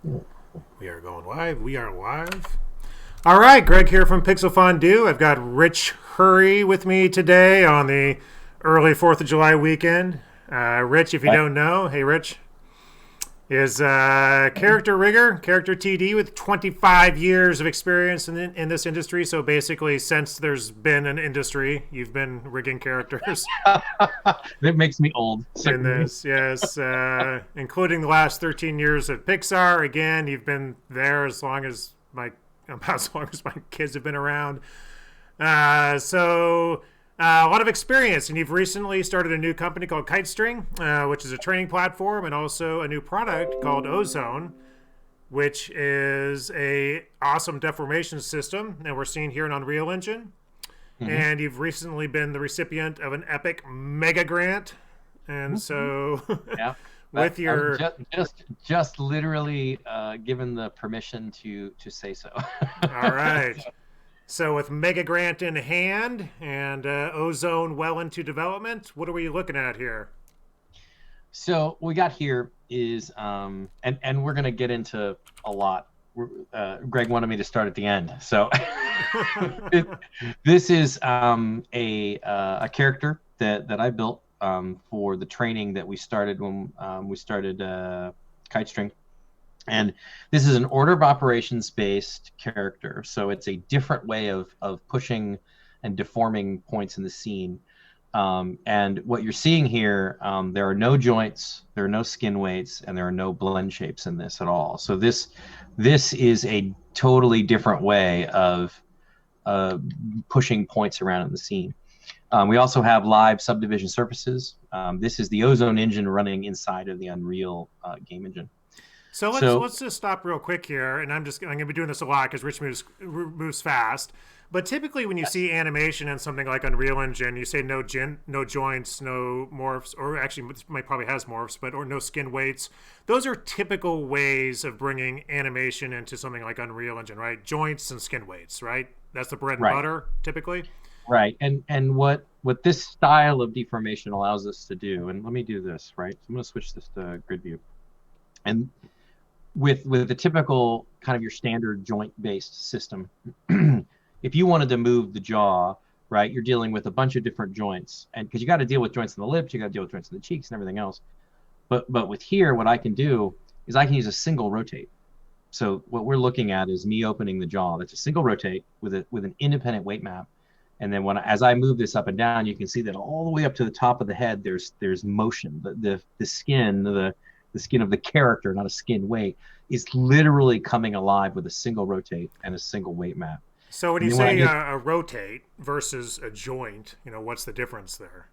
We are going live. We are live. All right, Greg here from Pixel Fondue. I've got Rich Hurrey with me today on the early 4th of July weekend. Rich, if you Right. don't know, hey, Rich, is character rigger, character TD with 25 years of experience in this industry. So basically, since there's been an industry, you've been rigging characters It makes me old, in certainly. this, yes, including the last 13 years at Pixar. Again, you've been there as long as about as long as my kids have been around. A lot of experience, and you've recently started a new company called Kitestring, which is a training platform, and also a new product called Ozone, which is a awesome deformation system, and we're seeing here in Unreal Engine. Hmm. And you've recently been the recipient of an epic mega grant, and so Yeah, with I was your just literally given the permission to say so. all right. So with Mega Grant in hand and Ozone well into development, what are we looking at here? So what we got here is and we're gonna get into a lot. Greg wanted me to start at the end, so it- this is a character that I built for the training that we started when we started Kitestring. And this is an order of operations based character. So it's a different way of pushing and deforming points in the scene. And what you're seeing here, there are no joints, there are no skin weights, and there are no blend shapes in this at all. So this is a totally different way of uh, pushing points around in the scene. We also have live subdivision surfaces. This is the Ozone engine running inside of the Unreal game engine. So So let's just stop real quick here, and I'm going to be doing this a lot because Rich moves fast. But typically, when you yes, see animation in something like Unreal Engine, you say no joints, no morphs, or actually, this might probably has morphs, but or no skin weights. Those are typical ways of bringing animation into something like Unreal Engine, right? Joints and skin weights, right? That's the bread and right. butter, typically. Right. And what this style of deformation allows us to do, and let me do this, right? So I'm going to switch this to grid view. And with the typical kind of your standard joint-based system, if you wanted to move the jaw, right, you're dealing with a bunch of different joints. And because you got to deal with joints in the lips, you got to deal with joints in the cheeks and everything else. But with here, what I can do is I can use a single rotate. So what we're looking at is me opening the jaw. That's a single rotate with an independent weight map. And then as I move this up and down, you can see that all the way up to the top of the head, there's motion. The skin, the skin of the character, not a skin weight, is literally coming alive with a single rotate and a single weight map. So when And you then when I say hit, a rotate versus a joint, what's the difference there?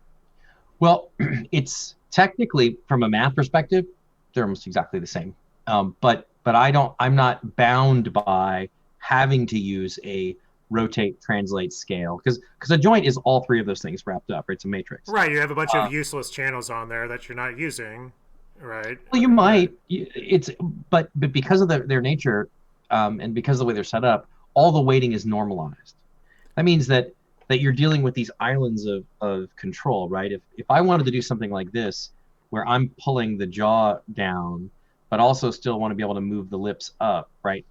well, it's technically from a math perspective, they're almost exactly the same. But I'm not bound by having to use a rotate, translate, scale because a joint is all three of those things wrapped up. Right? It's a matrix. Right, you have a bunch of Uh, useless channels on there that you're not using, right? well, you might. It's but because of their nature, and because of the way they're set up, all the weighting is normalized. That means that you're dealing with these islands of control, right? If I wanted to do something like this, where I'm pulling the jaw down, but also still want to be able to move the lips up, right?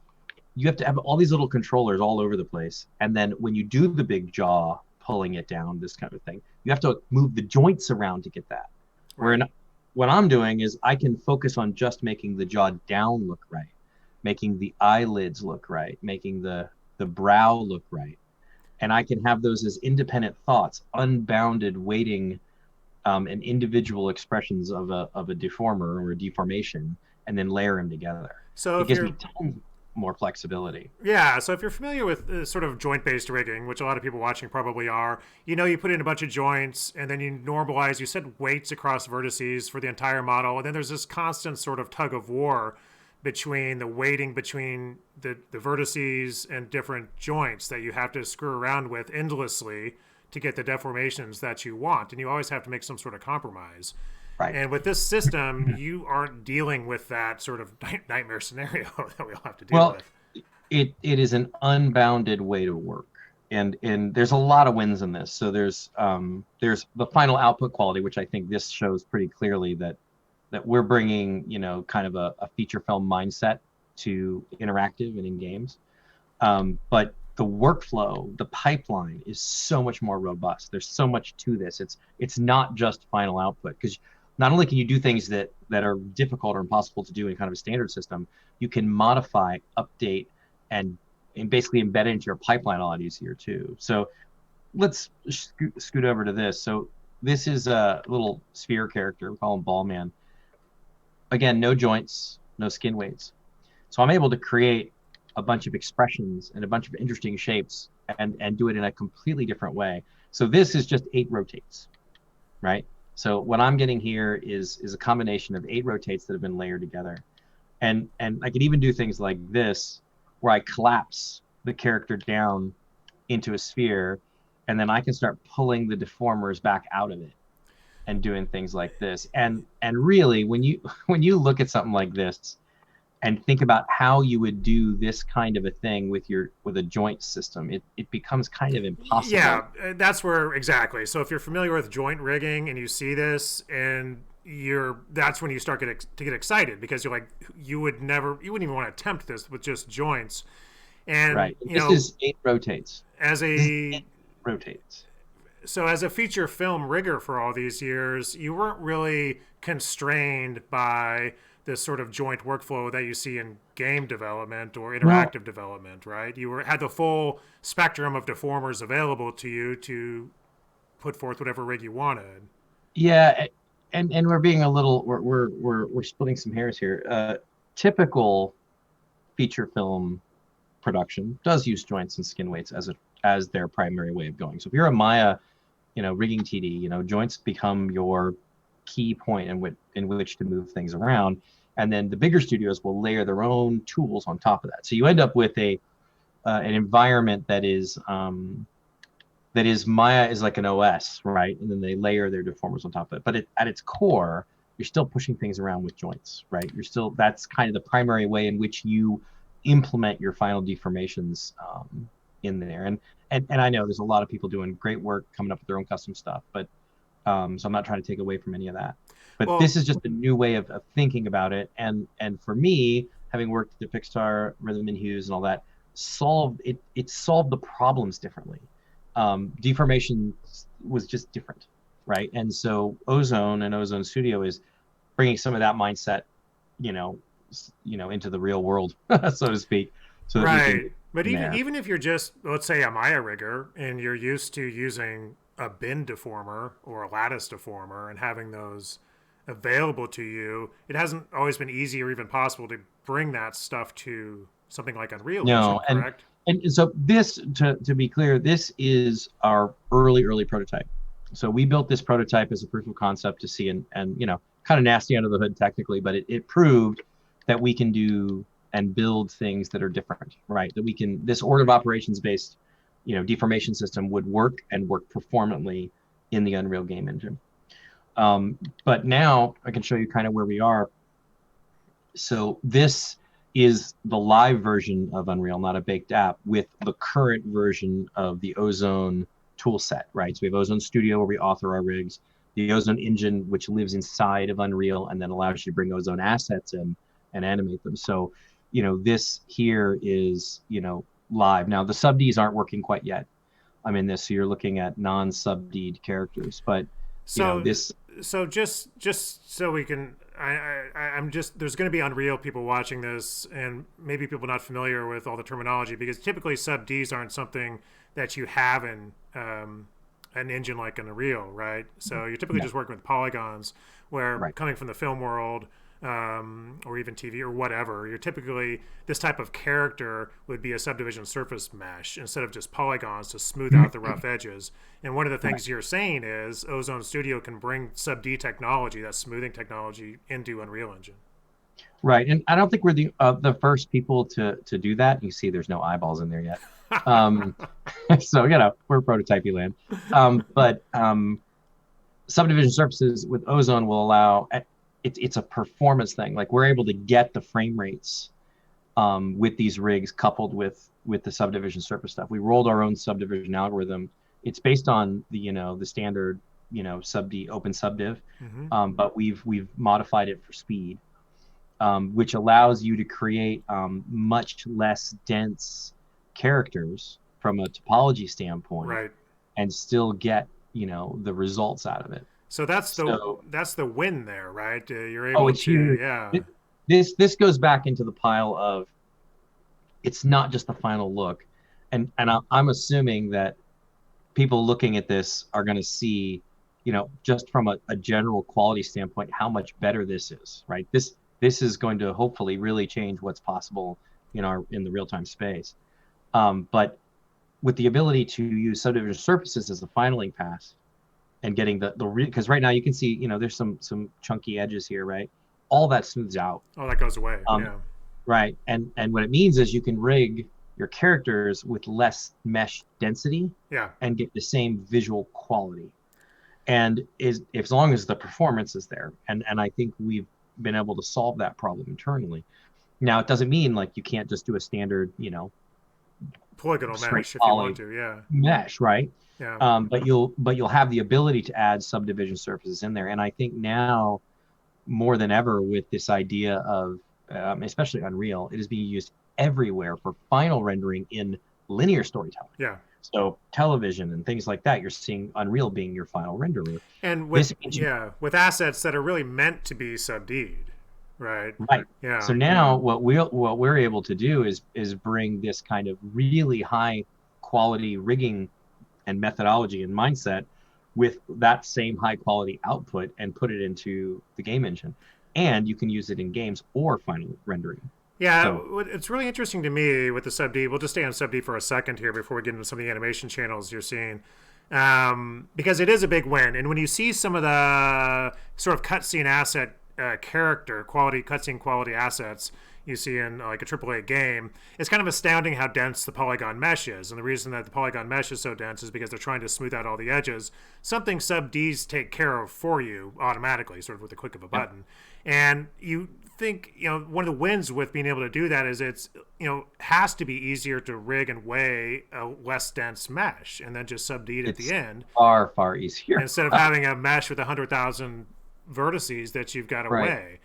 You have to have all these little controllers all over the place. And then when you do the big jaw, pulling it down, this kind of thing, you have to move the joints around to get that. Where Right. what I'm doing is I can focus on just making the jaw down look right, making the eyelids look right, making the brow look right, and I can have those as independent thoughts, unbounded weighting, and individual expressions of a deformer or a deformation, and then layer them together. So It if gives me you're tons more flexibility. yeah, so if you're familiar with sort of joint-based rigging, which a lot of people watching probably are, you put in a bunch of joints and then you normalize, you set weights across vertices for the entire model, and then there's this constant sort of tug of war between the weighting between the vertices and different joints that you have to screw around with endlessly to get the deformations that you want, and you always have to make some sort of compromise. Right. And with this system, you aren't dealing with that sort of nightmare scenario that we all have to deal Well, with. it is an unbounded way to work. And there's a lot of wins in this. So there's the final output quality, which I think this shows pretty clearly that we're bringing, kind of a feature film mindset to interactive and in games. But the workflow, the pipeline is so much more robust. There's so much to this. It's not just final output, because not only can you do things that are difficult or impossible to do in kind of a standard system, you can modify, update, and basically embed it into your pipeline a lot easier too. So let's scoot over to this. So this is a little sphere character. We call him Ball Man. Again, no joints, no skin weights. So I'm able to create a bunch of expressions and a bunch of interesting shapes and do it in a completely different way. So this is just 8 rotates, right? So what I'm getting here is a combination of 8 rotates that have been layered together. And I could even do things like this, where I collapse the character down into a sphere, and then I can start pulling the deformers back out of it and doing things like this. And really, when you look at something like this and think about how you would do this kind of a thing with a joint system, it becomes kind of impossible. Yeah, that's where exactly. So if you're familiar with joint rigging and you see this, and that's when you start to get excited, because you're like, you wouldn't even want to attempt this with just joints. And right, this is 8 rotates. Rotates. So as a feature film rigger for all these years, you weren't really constrained by this sort of joint workflow that you see in game development or interactive development, right? You had the full spectrum of deformers available to you to put forth whatever rig you wanted. Yeah, and we're being a little we're splitting some hairs here. Typical feature film production does use joints and skin weights as their primary way of going. So if you're a Maya, rigging TD, joints become your key point in which to move things around, and then the bigger studios will layer their own tools on top of that. So you end up with an environment that is Maya is like an OS, right? And then they layer their deformers on top of it. But at its core, you're still pushing things around with joints, right? That's kind of the primary way in which you implement your final deformations in there. And I know there's a lot of people doing great work coming up with their own custom stuff, but so I'm not trying to take away from any of that. But this is just a new way of thinking about it. And for me, having worked at Pixar, Rhythm and Hues and all that, solved the problems differently. Deformation was just different, right? And so Ozone and Ozone Studio is bringing some of that mindset, into the real world, so to speak. So right. But even if you're just, let's say, a Maya rigger and you're used to using a bin deformer or a lattice deformer and having those available to you, it hasn't always been easy or even possible to bring that stuff to something like Unreal Engine, correct? And so this, to be clear, this is our early prototype. So we built this prototype as a proof of concept to see, and kind of nasty under the hood technically, but it proved that we can do and build things that are different, right? That we can, this order of operations based, deformation system would work and work performantly in the Unreal game engine. But now I can show you kind of where we are. So this is the live version of Unreal, not a baked app, with the current version of the Ozone tool set, right? So we have Ozone Studio where we author our rigs, the Ozone engine, which lives inside of Unreal and then allows you to bring Ozone assets in and animate them. So, this here is, live. Now, the sub-Ds aren't working quite yet. I'm in this, so you're looking at non-sub-D'd characters, but this. So just so we can, I'm just, there's going to be Unreal people watching this, and maybe people not familiar with all the terminology, because typically sub-Ds aren't something that you have in an engine like an Unreal, right? So you're typically just working with polygons, where coming from the film world, or even TV or whatever, you're typically, this type of character would be a subdivision surface mesh instead of just polygons to smooth out the rough edges. And one of the things you're saying is Ozone Studio can bring sub-D technology, that smoothing technology, into Unreal Engine. Right, and I don't think we're the first people to do that. You see, there's no eyeballs in there yet. So we're prototypey land. But subdivision surfaces with Ozone will allow. It's a performance thing. Like, we're able to get the frame rates with these rigs coupled with the subdivision surface stuff. We rolled our own subdivision algorithm. It's based on the standard sub-D open subdiv, but we've modified it for speed. which allows you to create much less dense characters from a topology standpoint, Right. and still get the results out of it. So that's So, the win there, right? You're oh, able it's to, huge. yeah. This goes back into the pile of, it's not just the final look, and I'm assuming that people looking at this are going to see, just from a general quality standpoint, how much better this is, right? This is going to hopefully really change what's possible in the real-time space. But with the ability to use subdivision surfaces as the finaling pass and getting because right now you can see, there's some chunky edges here, right? All that smooths out. Oh, that goes away. Yeah. Right. And what it means is you can rig your characters with less mesh density, Yeah. and get the same visual quality. And as long as the performance is there. And I think we've been able to solve that problem internally. Now, it doesn't mean like you can't just do a standard, Polygonal straight mesh if you want to, yeah. mesh, right? Yeah. But you'll have the ability to add subdivision surfaces in there. And I think now more than ever, with this idea of especially Unreal, it is being used everywhere for final rendering in linear storytelling. Yeah. So television and things like that, you're seeing Unreal being your final renderer. And with with assets that are really meant to be subd, right? Right. Yeah. So now what we're able to do is bring this kind of really high quality rigging and methodology and mindset with that same high quality output and put it into the game engine. And you can use it in games or final rendering. Yeah, so it's really interesting to me with the subd. We'll just stay on subd for a second here before we get into some of the animation channels you're seeing. Because it is a big win. And when you see some of the sort of cutscene asset cutscene quality assets you see in like a AAA game, it's kind of astounding how dense the polygon mesh is. And the reason that the polygon mesh is so dense is because they're trying to smooth out all the edges, something subds take care of for you automatically, sort of with the click of a button. And you think, one of the wins with being able to do that is it's, has to be easier to rig and weigh a less dense mesh and then just subd at the end. Far easier. Instead of having a mesh with 100,000 vertices that you've got to weigh.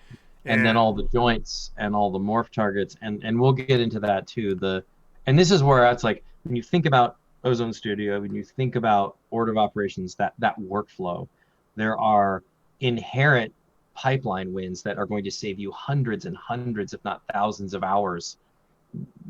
And then all the joints and all the morph targets, and we'll get into that too. And this is where it's like, when you think about Ozone Studio, when you think about order of operations, that workflow, there are inherent pipeline wins that are going to save you hundreds and hundreds, if not thousands of hours,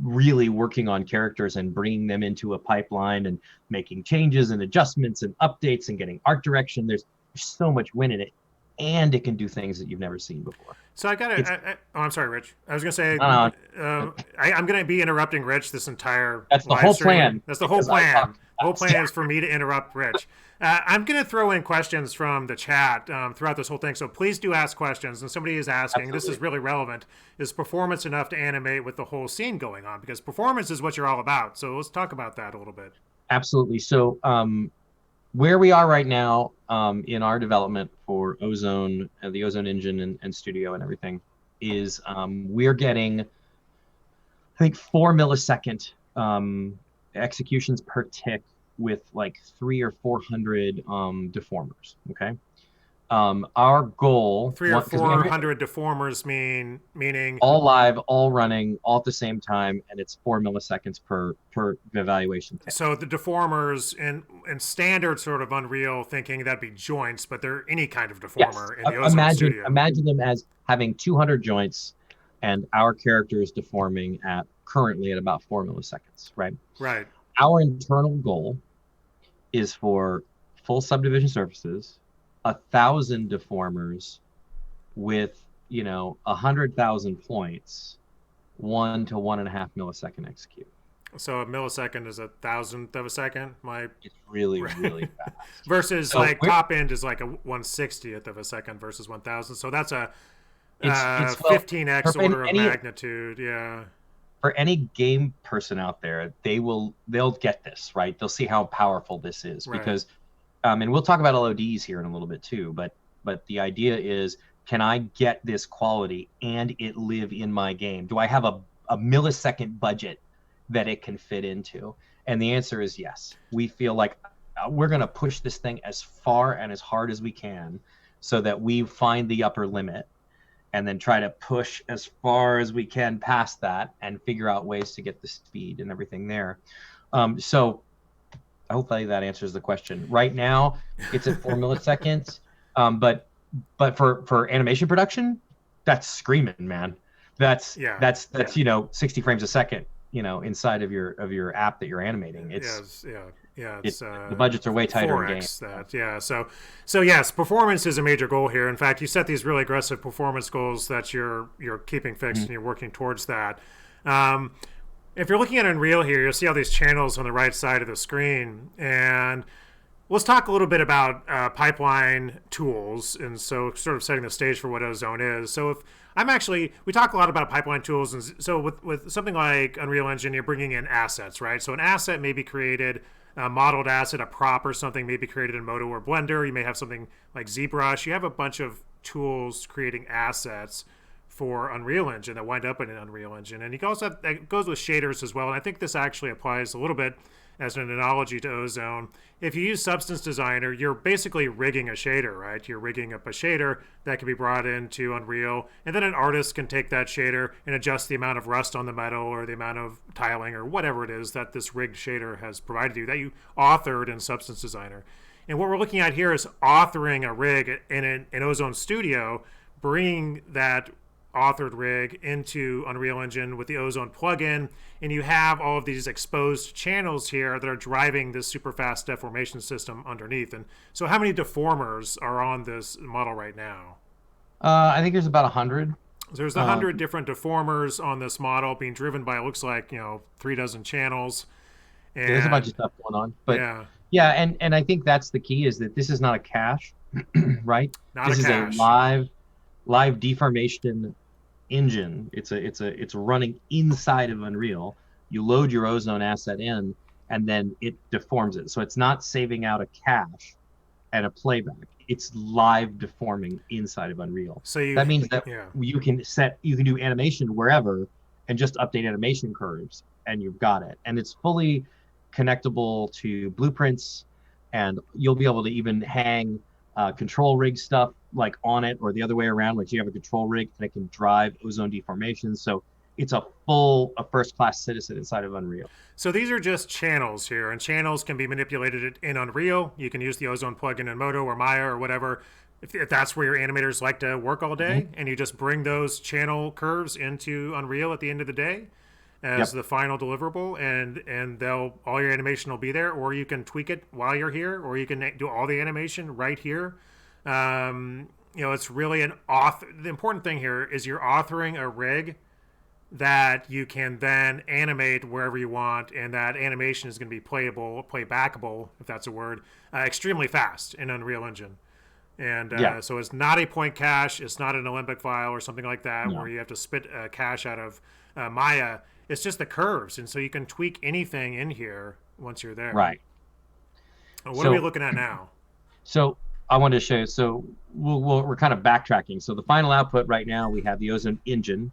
really working on characters and bringing them into a pipeline and making changes and adjustments and updates and getting art direction. There's so much win in it. And it can do things that you've never seen before. So I got to. I'm sorry, Rich. I was going to say, I'm going to be interrupting Rich this entire. That's the whole plan. That's the whole plan. The whole plan is for me to interrupt Rich. I'm going to throw in questions from the chat throughout this whole thing. So please do ask questions. And somebody is asking, Absolutely. This is really relevant, is performance enough to animate with the whole scene going on? Because performance is what you're all about. So let's talk about that a little bit. Absolutely. So where we are right now in our development for Ozone, the Ozone engine and studio and everything, is we're getting, I think, 4 millisecond executions per tick with like 300 or 400 deformers. Okay. Our goal, 300 or 400 deformers meaning all live, all running, all at the same time, and it's 4 milliseconds per evaluation tick. So the deformers in standard sort of Unreal thinking, that'd be joints, but they're any kind of deformer in the Ozone studio. Imagine them as having 200 joints, and our character is deforming currently at about 4 milliseconds. Right. Right. Our internal goal is for full subdivision surfaces, 1,000 deformers with 100,000 points, 1 to 1.5 millisecond execute. So a millisecond is 1,000th of a second. It's really really fast. Versus top end is like a 1/60th of a second versus 1,000. So that's a 15x order of magnitude. Yeah. For any game person out there, they'll get this, right? They'll see how powerful this is, right. Because and we'll talk about LODs here in a little bit too, but the idea is, can I get this quality and it live in my game? Do I have a millisecond budget that it can fit into? And the answer is yes. We feel like we're going to push this thing as far and as hard as we can so that we find the upper limit. and then try to push as far as we can past that and figure out ways to get the speed and everything there. So hopefully that answers the question. Right now, it's at 4 milliseconds, but for animation production, that's screaming, man. That's 60 frames a second, inside of your app that you're animating. It's the budgets are way tighter in games. So yes, performance is a major goal here. In fact, you set these really aggressive performance goals that you're keeping fixed and you're working towards that. If you're looking at Unreal here, you'll see all these channels on the right side of the screen. And let's talk a little bit about pipeline tools. And so sort of setting the stage for what Ozone is. So we talk a lot about pipeline tools. And so with something like Unreal Engine, you're bringing in assets, right? So an asset may be created, a modeled asset, a prop or something may be created in MODO or Blender. You may have something like ZBrush. You have a bunch of tools creating assets for Unreal Engine that wind up in an Unreal Engine. And you can also that goes with shaders as well. And I think this actually applies a little bit as an analogy to Ozone. If you use Substance Designer, you're basically rigging a shader, right? You're rigging up a shader that can be brought into Unreal. And then an artist can take that shader and adjust the amount of rust on the metal or the amount of tiling or whatever it is that this rigged shader has provided you, that you authored in Substance Designer. And what we're looking at here is authoring a rig in Ozone Studio, bringing that authored rig into Unreal Engine with the Ozone plugin, and you have all of these exposed channels here that are driving this super fast deformation system underneath. And so how many deformers are on this model right now? I think there's about 100. There's 100 different deformers on this model being driven by, it looks like, 36 channels. And there's a bunch of stuff going on. But yeah, and I think that's the key, is that this is not a cache, right? This is a live deformation engine. It's running inside of Unreal. You load your Ozone asset in, and then it deforms it. So it's not saving out a cache and a playback. It's live deforming inside of Unreal. So that means that you can do animation wherever and just update animation curves, and you've got it. And it's fully connectable to blueprints, and you'll be able to even hang control rig stuff like on it, or the other way around, like you have a control rig and it can drive Ozone deformation. So it's a first-class citizen inside of Unreal. So these are just channels here, and channels can be manipulated in Unreal. You can use the Ozone plugin in MODO or Maya or whatever, if that's where your animators like to work all day, and you just bring those channel curves into Unreal at the end of the day as the final deliverable, and all your animation will be there, or you can tweak it while you're here, or you can do all the animation right here. It's really the important thing here is you're authoring a rig that you can then animate wherever you want, and that animation is going to be playbackable, if that's a word, extremely fast in Unreal Engine. And so it's not a point cache, it's not an Olympic file or something like that where you have to spit a cache out of Maya. It's just the curves, and so you can tweak anything in here once you're there. Right. What are we looking at now? So I wanted to show you. So we're kind of backtracking. So the final output right now, we have the Ozone engine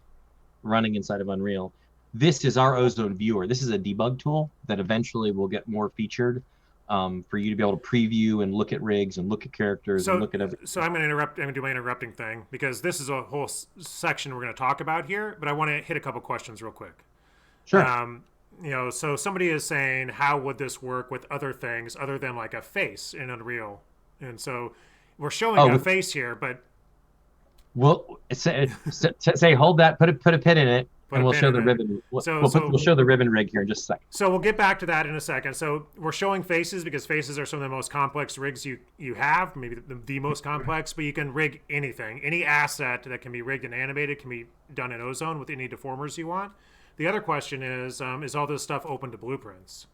running inside of Unreal. This is our Ozone viewer. This is a debug tool that eventually will get more featured for you to be able to preview and look at rigs and look at characters and look at everything. So I'm going to do my interrupting thing, because this is a whole section we're going to talk about here, but I want to hit a couple questions real quick. Sure. So somebody is saying, how would this work with other things other than like a face in Unreal? And so we're showing a face here, but we'll say hold that, put a pin in it, and we'll show the ribbon. We'll show the ribbon rig here in just a second. So we'll get back to that in a second. So we're showing faces because faces are some of the most complex rigs you have, maybe the most complex, but you can rig anything. Any asset that can be rigged and animated can be done in Ozone with any deformers you want. The other question is all this stuff open to blueprints?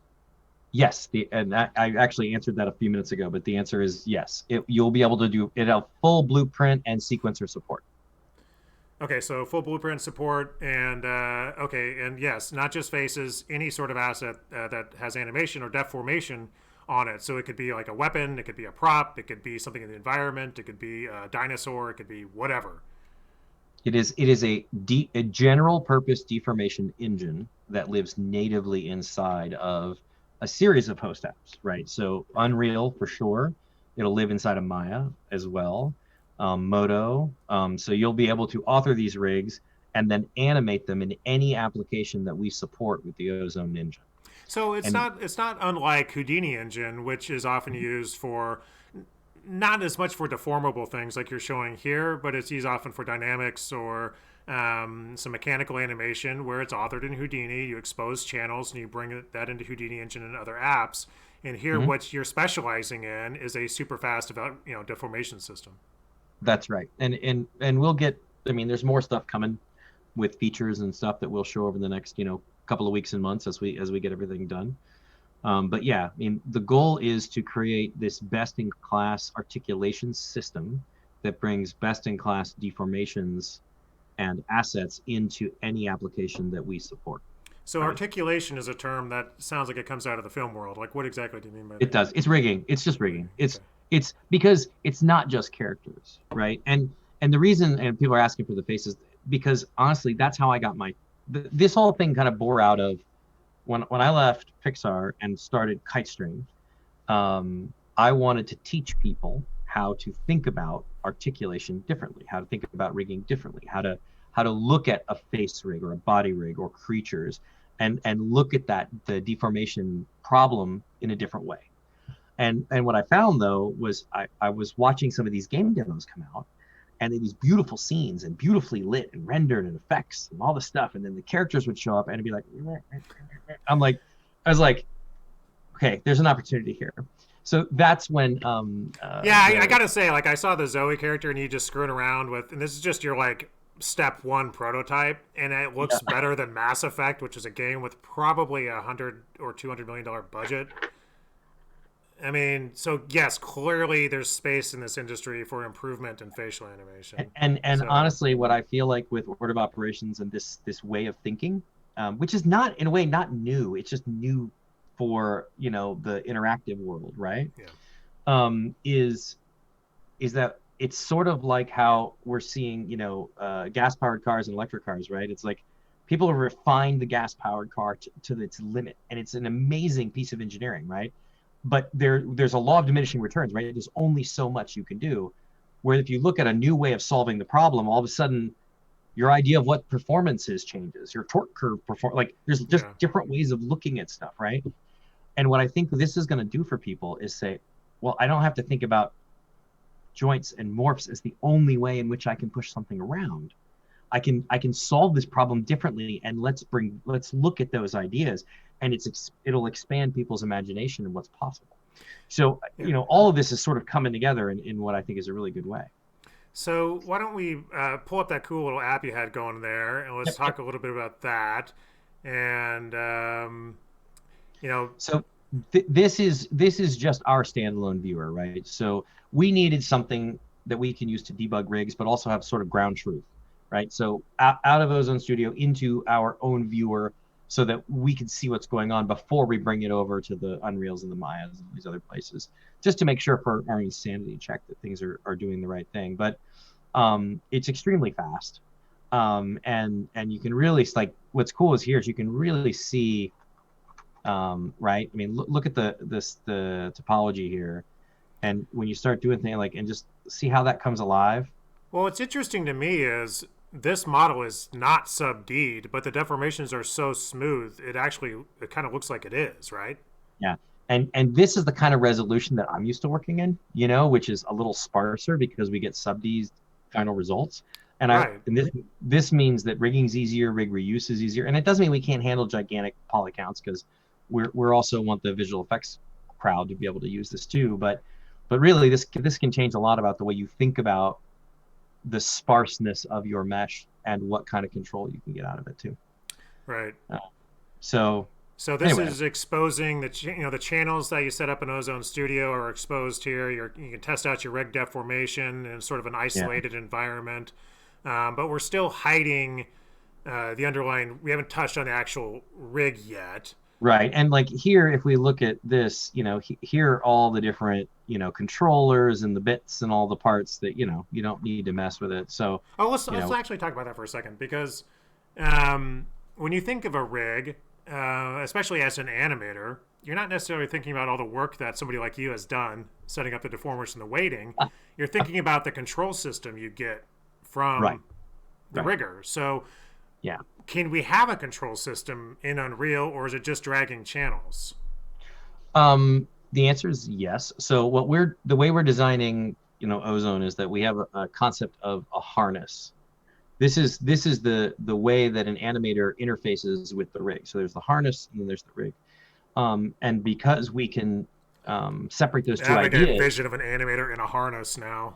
Yes, I actually answered that a few minutes ago, but the answer is yes. You'll be able to do it a full blueprint and sequencer support. Okay, so full blueprint support, and and yes, not just faces, any sort of asset that has animation or deformation on it. So it could be like a weapon, it could be a prop, it could be something in the environment, it could be a dinosaur, it could be whatever. It is a general purpose deformation engine that lives natively inside of a series of host apps, right? So Unreal for sure, it'll live inside of Maya as well. MODO. So you'll be able to author these rigs and then animate them in any application that we support with the Ozone engine. So And it's not unlike Houdini engine, which is often used for not as much for deformable things like you're showing here, but it's used often for dynamics or some mechanical animation where it's authored in Houdini. You expose channels and you bring that into Houdini engine and other apps. And here, Mhm. what you're specializing in is a super fast, deformation system. That's right. And we'll get. I mean, there's more stuff coming with features and stuff that we'll show over the next couple of weeks and months as we get everything done. But yeah, I mean, the goal is to create this best-in-class articulation system that brings best-in-class deformations and assets into any application that we support. So Right? articulation is a term that sounds like it comes out of the film world. Like, what exactly do you mean by It that? does. It's rigging. It's just Rigging. rigging. Okay. It's because it's not just characters, right? And the reason, and people are asking for the faces, because honestly, that's how I got this whole thing kind of bore out of when I left Pixar and started Kitestream. I wanted to teach people how to think about articulation differently, how to think about rigging differently, how to look at a face rig or a body rig or creatures and look at the deformation problem in a different way. And what I found though was I was watching some of these game demos come out, and these beautiful scenes and beautifully lit and rendered and effects and all the stuff, and then the characters would show up and it'd be like, I'm like, I was like, okay, there's an opportunity here. So that's when Yeah, I gotta say, like, I saw the Zoe character and you just screwing around with, and this is just your like step one prototype, and it looks yeah, better than Mass Effect, which is a game with probably $100 or $200 million budget. I mean, so yes, clearly there's space in this industry for improvement in facial animation. and So honestly, what I feel like with order of operations and this way of thinking, which is not in a way not new, it's just new for the interactive world, right? yeah, Is that it's sort of like how we're seeing, gas powered cars and electric cars, right? It's like people have refined the gas powered car to its limit, and it's an amazing piece of engineering, right? But there's a law of diminishing returns, right? There's only so much you can do. Where if you look at a new way of solving the problem, all of a sudden your idea of what performance is changes, your torque curve perform like there's just yeah. different ways of looking at stuff, right? And what I think this is going to do for people is say, well, I don't have to think about joints and morphs as the only way in which I can push something around. I can solve this problem differently, and let's look at those ideas, and it'll expand people's imagination and what's possible. So Yeah. all of this is sort of coming together in what I think is a really good way. So why don't we pull up that cool little app you had going there, and let's Yep, yep. talk a little bit about that. And you know, So this is just our standalone viewer, right? So we needed something that we can use to debug rigs, but also have sort of ground truth, right? So out of Ozone Studio into our own viewer, so that we can see what's going on before we bring it over to the Unreals and the Mayas and these other places, just to make sure for our insanity check that things are doing the right thing. But it's extremely fast, and you can really like what's cool is here is you can really see right? I mean, look at the topology here, and when you start doing things like and just see how that comes alive. well, what's interesting to me is this model is not sub-D'd, but the deformations are so smooth, it kind of looks like it is, right? Yeah, and this is the kind of resolution that I'm used to working in, which is a little sparser because we get sub-D's final results. And Right. this means that rigging's easier, rig reuse is easier, and it doesn't mean we can't handle gigantic poly counts because we're also want the visual effects crowd to be able to use this too. But really, this can change a lot about the way you think about the sparseness of your mesh and what kind of control you can get out of it too. Right. Uh, so So this anyway, is exposing the channels that you set up in Ozone Studio are exposed here. You can test out your rig deformation in sort of an yeah. isolated environment, but we're still hiding the underlying. We haven't touched on the actual rig yet. Right. And like here, if we look at this, here are all the different, controllers and the bits and all the parts that, you don't need to mess with it. So, Oh, let's you let's know, actually talk about that for a second because when you think of a rig, especially as an animator, you're not necessarily thinking about all the work that somebody like you has done setting up the deformers and the weighting. You're thinking about the control system you get Right. from the Right. rigger. So Yeah. can we have a control system in Unreal, or is it just dragging channels? The answer is yes. So the way we're designing, Ozone is that we have a concept of a harness. This is the way that an animator interfaces with the rig. So there's the harness and then there's the rig. And because we can separate those two Having a ideas, vision of an animator in a harness now.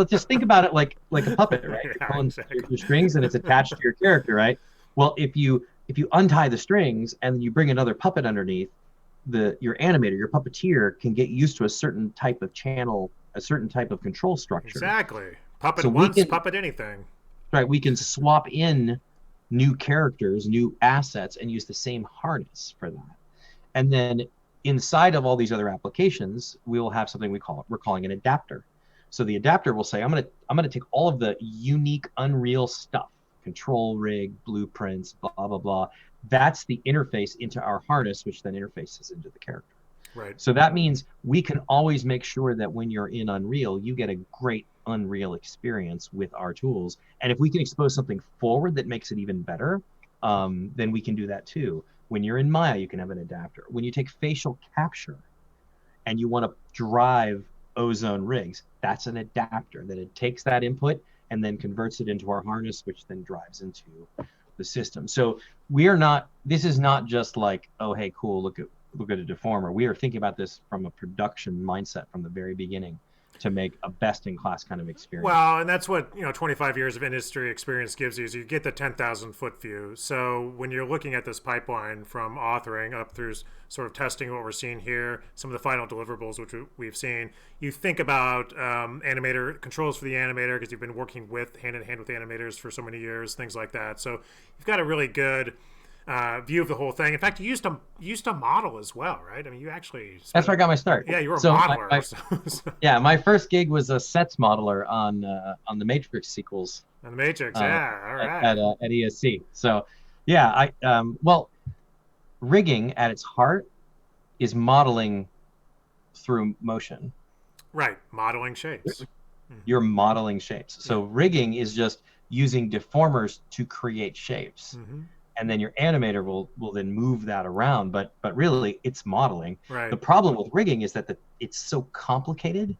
just think about it like a puppet, right? You're Yeah, pulling exactly. your strings and it's attached to your character, right? Well, if you untie the strings and you bring another puppet underneath, your animator, your puppeteer can get used to a certain type of channel, a certain type of control structure. Exactly. Puppet So once, puppet anything. we can swap in new characters, new assets, and use the same harness for that. And then inside of all these other applications, we will have something we're calling an adapter. So the adapter will say, I'm gonna take all of the unique Unreal stuff, control rig, blueprints, blah blah blah. That's the interface into our harness, which then interfaces into the character. Right. So that means we can always make sure that when you're in Unreal, you get a great Unreal experience with our tools. And if we can expose something forward that makes it even better, then we can do that too. When you're in Maya, you can have an adapter. When you take facial capture and you want to drive Ozone rigs, that's an adapter that it takes that input and then converts it into our harness, which then drives into the system. So this is not just like, oh, hey, cool, look at a deformer. We are thinking about this from a production mindset from the very beginning to make a best-in-class kind of experience. Well, and that's what 25 years of industry experience gives you. Is you get the 10,000 foot view. So when you're looking at this pipeline from authoring up through sort of testing what we're seeing here, some of the final deliverables which we've seen, you think about animator controls for the animator because you've been working hand in hand with animators for so many years, things like that. So you've got a really good view of the whole thing. In fact, you used to model as well, right? I mean, you actually that's where I got my start. Yeah, you were a so modeler. Yeah, my first gig was a sets modeler on the Matrix sequels. On the Matrix, yeah, all right. At ESC. So, yeah, rigging at its heart is modeling through motion. Right, modeling shapes. You're modeling shapes. So rigging is just using deformers to create shapes. And then your animator will then move that around, but really it's modeling. Right. The problem with rigging is that it's so complicated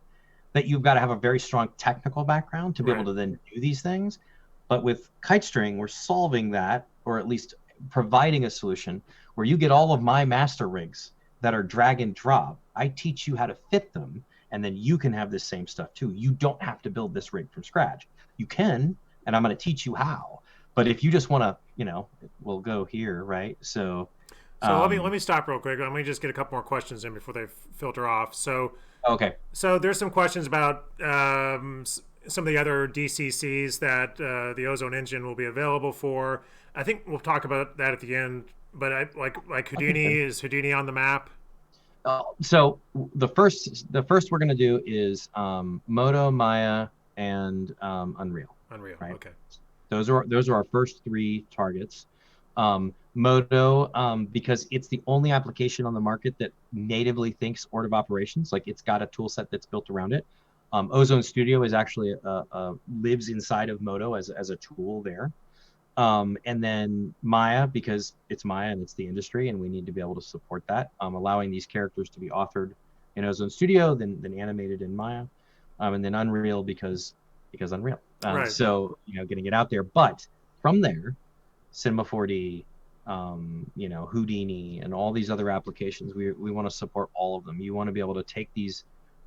that you've got to have a very strong technical background to be able to then do these things. But with kite string, we're solving that, or at least providing a solution where you get all of my master rigs that are drag and drop. I teach you how to fit them, and then you can have this same stuff too. You don't have to build this rig from scratch. You can, and I'm going to teach you how. But if you just want to, we'll go here, right? So let me stop real quick. Let me just get a couple more questions in before they filter off. So okay. So there's some questions about some of the other DCCs that the Ozone engine will be available for. I think we'll talk about that at the end. But like Houdini, is Houdini on the map? So the first we're going to do is MODO, Maya, and Unreal. Unreal, right? Okay. Those are our first three targets. MODO, because it's the only application on the market that natively thinks order of operations, like it's got a tool set that's built around it. Ozone Studio is actually lives inside of MODO as a tool there. And then Maya, because it's Maya and it's the industry, and we need to be able to support that, allowing these characters to be authored in Ozone Studio, then animated in Maya, and then Unreal because Unreal. Right. So getting it out there, but from there, Cinema 4D, Houdini, and all these other applications, we want to support all of them. You want to be able to take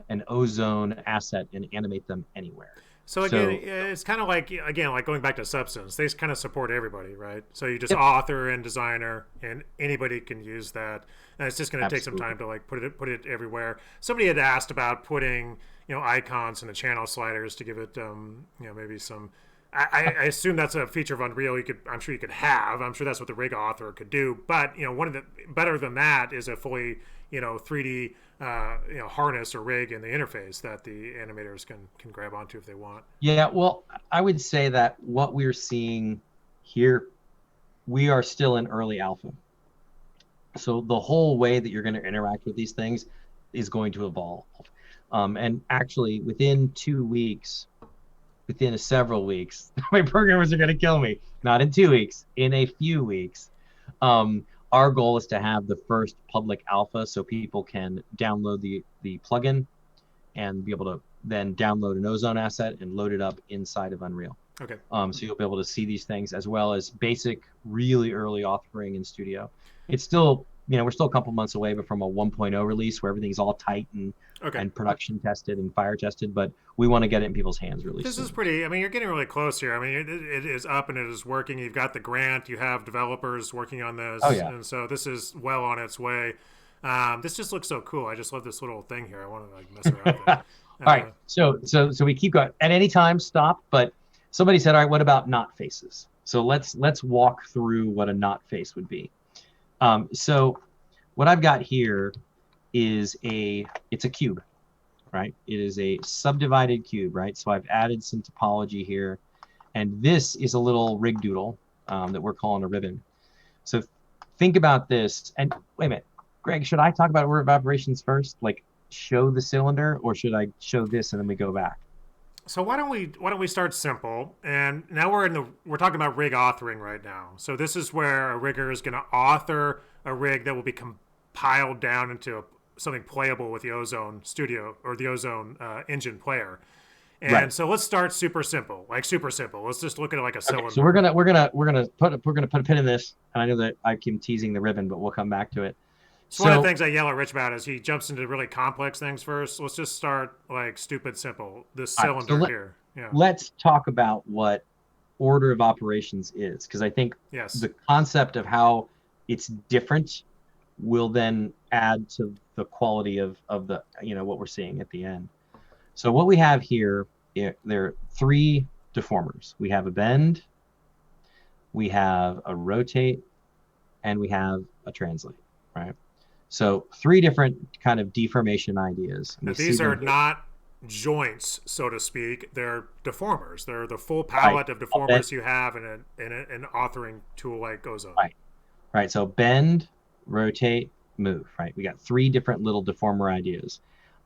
an Ozone asset and animate them anywhere. So again, it's kind of like going back to Substance. They kind of support everybody, right? So you just author and designer, and anybody can use that. And it's just going to take some time to put it everywhere. Somebody had asked about putting icons in the channel sliders to give it maybe some. I assume that's a feature of Unreal. I'm sure you could have. I'm sure that's what the rig author could do. But one of the better than that is a fully 3D harness or rig in the interface that the animators can grab onto if they want. Yeah, well, I would say that what we're seeing here, we are still in early alpha. So the whole way that you're going to interact with these things is going to evolve. And actually, within 2 weeks, within several weeks, my programmers are going to kill me. Not in 2 weeks, in a few weeks. Our goal is to have the first public alpha so people can download the plugin and be able to then download an Ozone asset and load it up inside of Unreal. Okay. So you'll be able to see these things as well as basic, really early authoring in Studio. It's still, we're still a couple months away, but from a 1.0 release where everything's all tight and production tested and fire tested, but we want to get it in people's hands really soon. This is pretty, I mean, you're getting really close here. I mean, it is up and it is working. You've got the grant, you have developers working on this. Oh, yeah. And so this is well on its way. This just looks so cool. I just love this little thing here. I want to mess around with it. All right. So we keep going. At any time, stop. But somebody said, all right, what about not faces? So let's walk through what a not face would be. So what I've got here is it's a cube, right? It is a subdivided cube, right? So I've added some topology here, and this is a little rig doodle that we're calling a ribbon. So think about this, and wait a minute, Greg, should I talk about order of operations first? Like show the cylinder, or should I show this and then we go back? So why don't we start simple? And now we're talking about rig authoring right now. So this is where a rigger is going to author a rig that will be compiled down into something playable with the Ozone Studio or the Ozone engine player. And so let's start super simple, like super simple. Let's just look at it like a cylinder. So we're gonna put a pin in this. And I know that I keep teasing the ribbon, but we'll come back to it. So one of the things I yell at Rich about is he jumps into really complex things first. Let's just start like stupid simple. This cylinder here. Yeah. Let's talk about what order of operations is, because I think the concept of how it's different will then add to the quality of the what we're seeing at the end. So what we have here, there are 3 deformers. We have a bend, we have a rotate, and we have a translate, right? So 3 different kind of deformation ideas. These are not joints, so to speak. They're deformers. They're the full palette of deformers you have in an authoring tool like Ozone. Right. So bend, rotate, move. Right. We got 3 different little deformer ideas,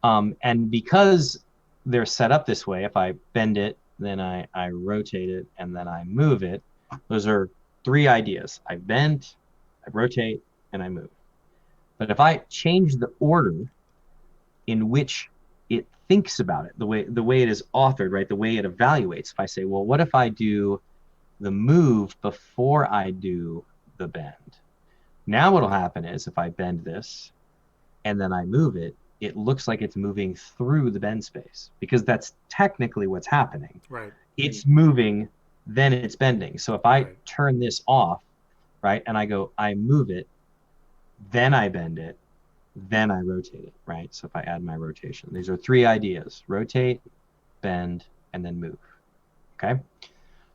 and because they're set up this way, if I bend it, then I rotate it, and then I move it. Those are 3 ideas. I bend, I rotate, and I move. But if I change the order in which it thinks about it, the way it is authored, right, the way it evaluates, if I say, well, what if I do the move before I do the bend? Now what'll happen is if I bend this and then I move it, it looks like it's moving through the bend space, because that's technically what's happening. Right. It's moving, then it's bending. So if I turn this off, right, and I go, I move it, then I bend it, then I rotate it, right? So if I add my rotation, these are 3 ideas: rotate, bend, and then move. Okay.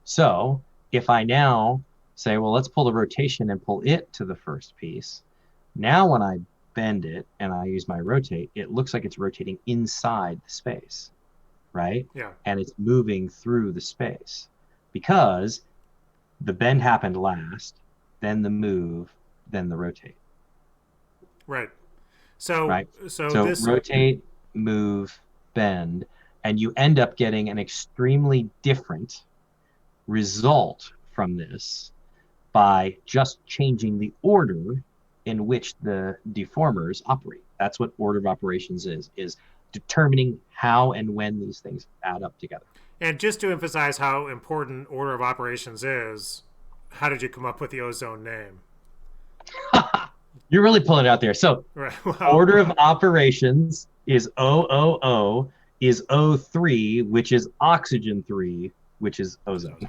So if I now say, well, let's pull the rotation and pull it to the first piece. Now when I bend it and I use my rotate, it looks like it's rotating inside the space, right? Yeah. And it's moving through the space because the bend happened last, then the move, then the rotate. Right. So this rotate, move, bend, and you end up getting an extremely different result from this by just changing the order in which the deformers operate. That's what order of operations is determining how and when these things add up together. And just to emphasize how important order of operations is, how did you come up with the Ozone name? You're really pulling it out there. So order of operations is OOO, is O3, which is oxygen 3, which is ozone.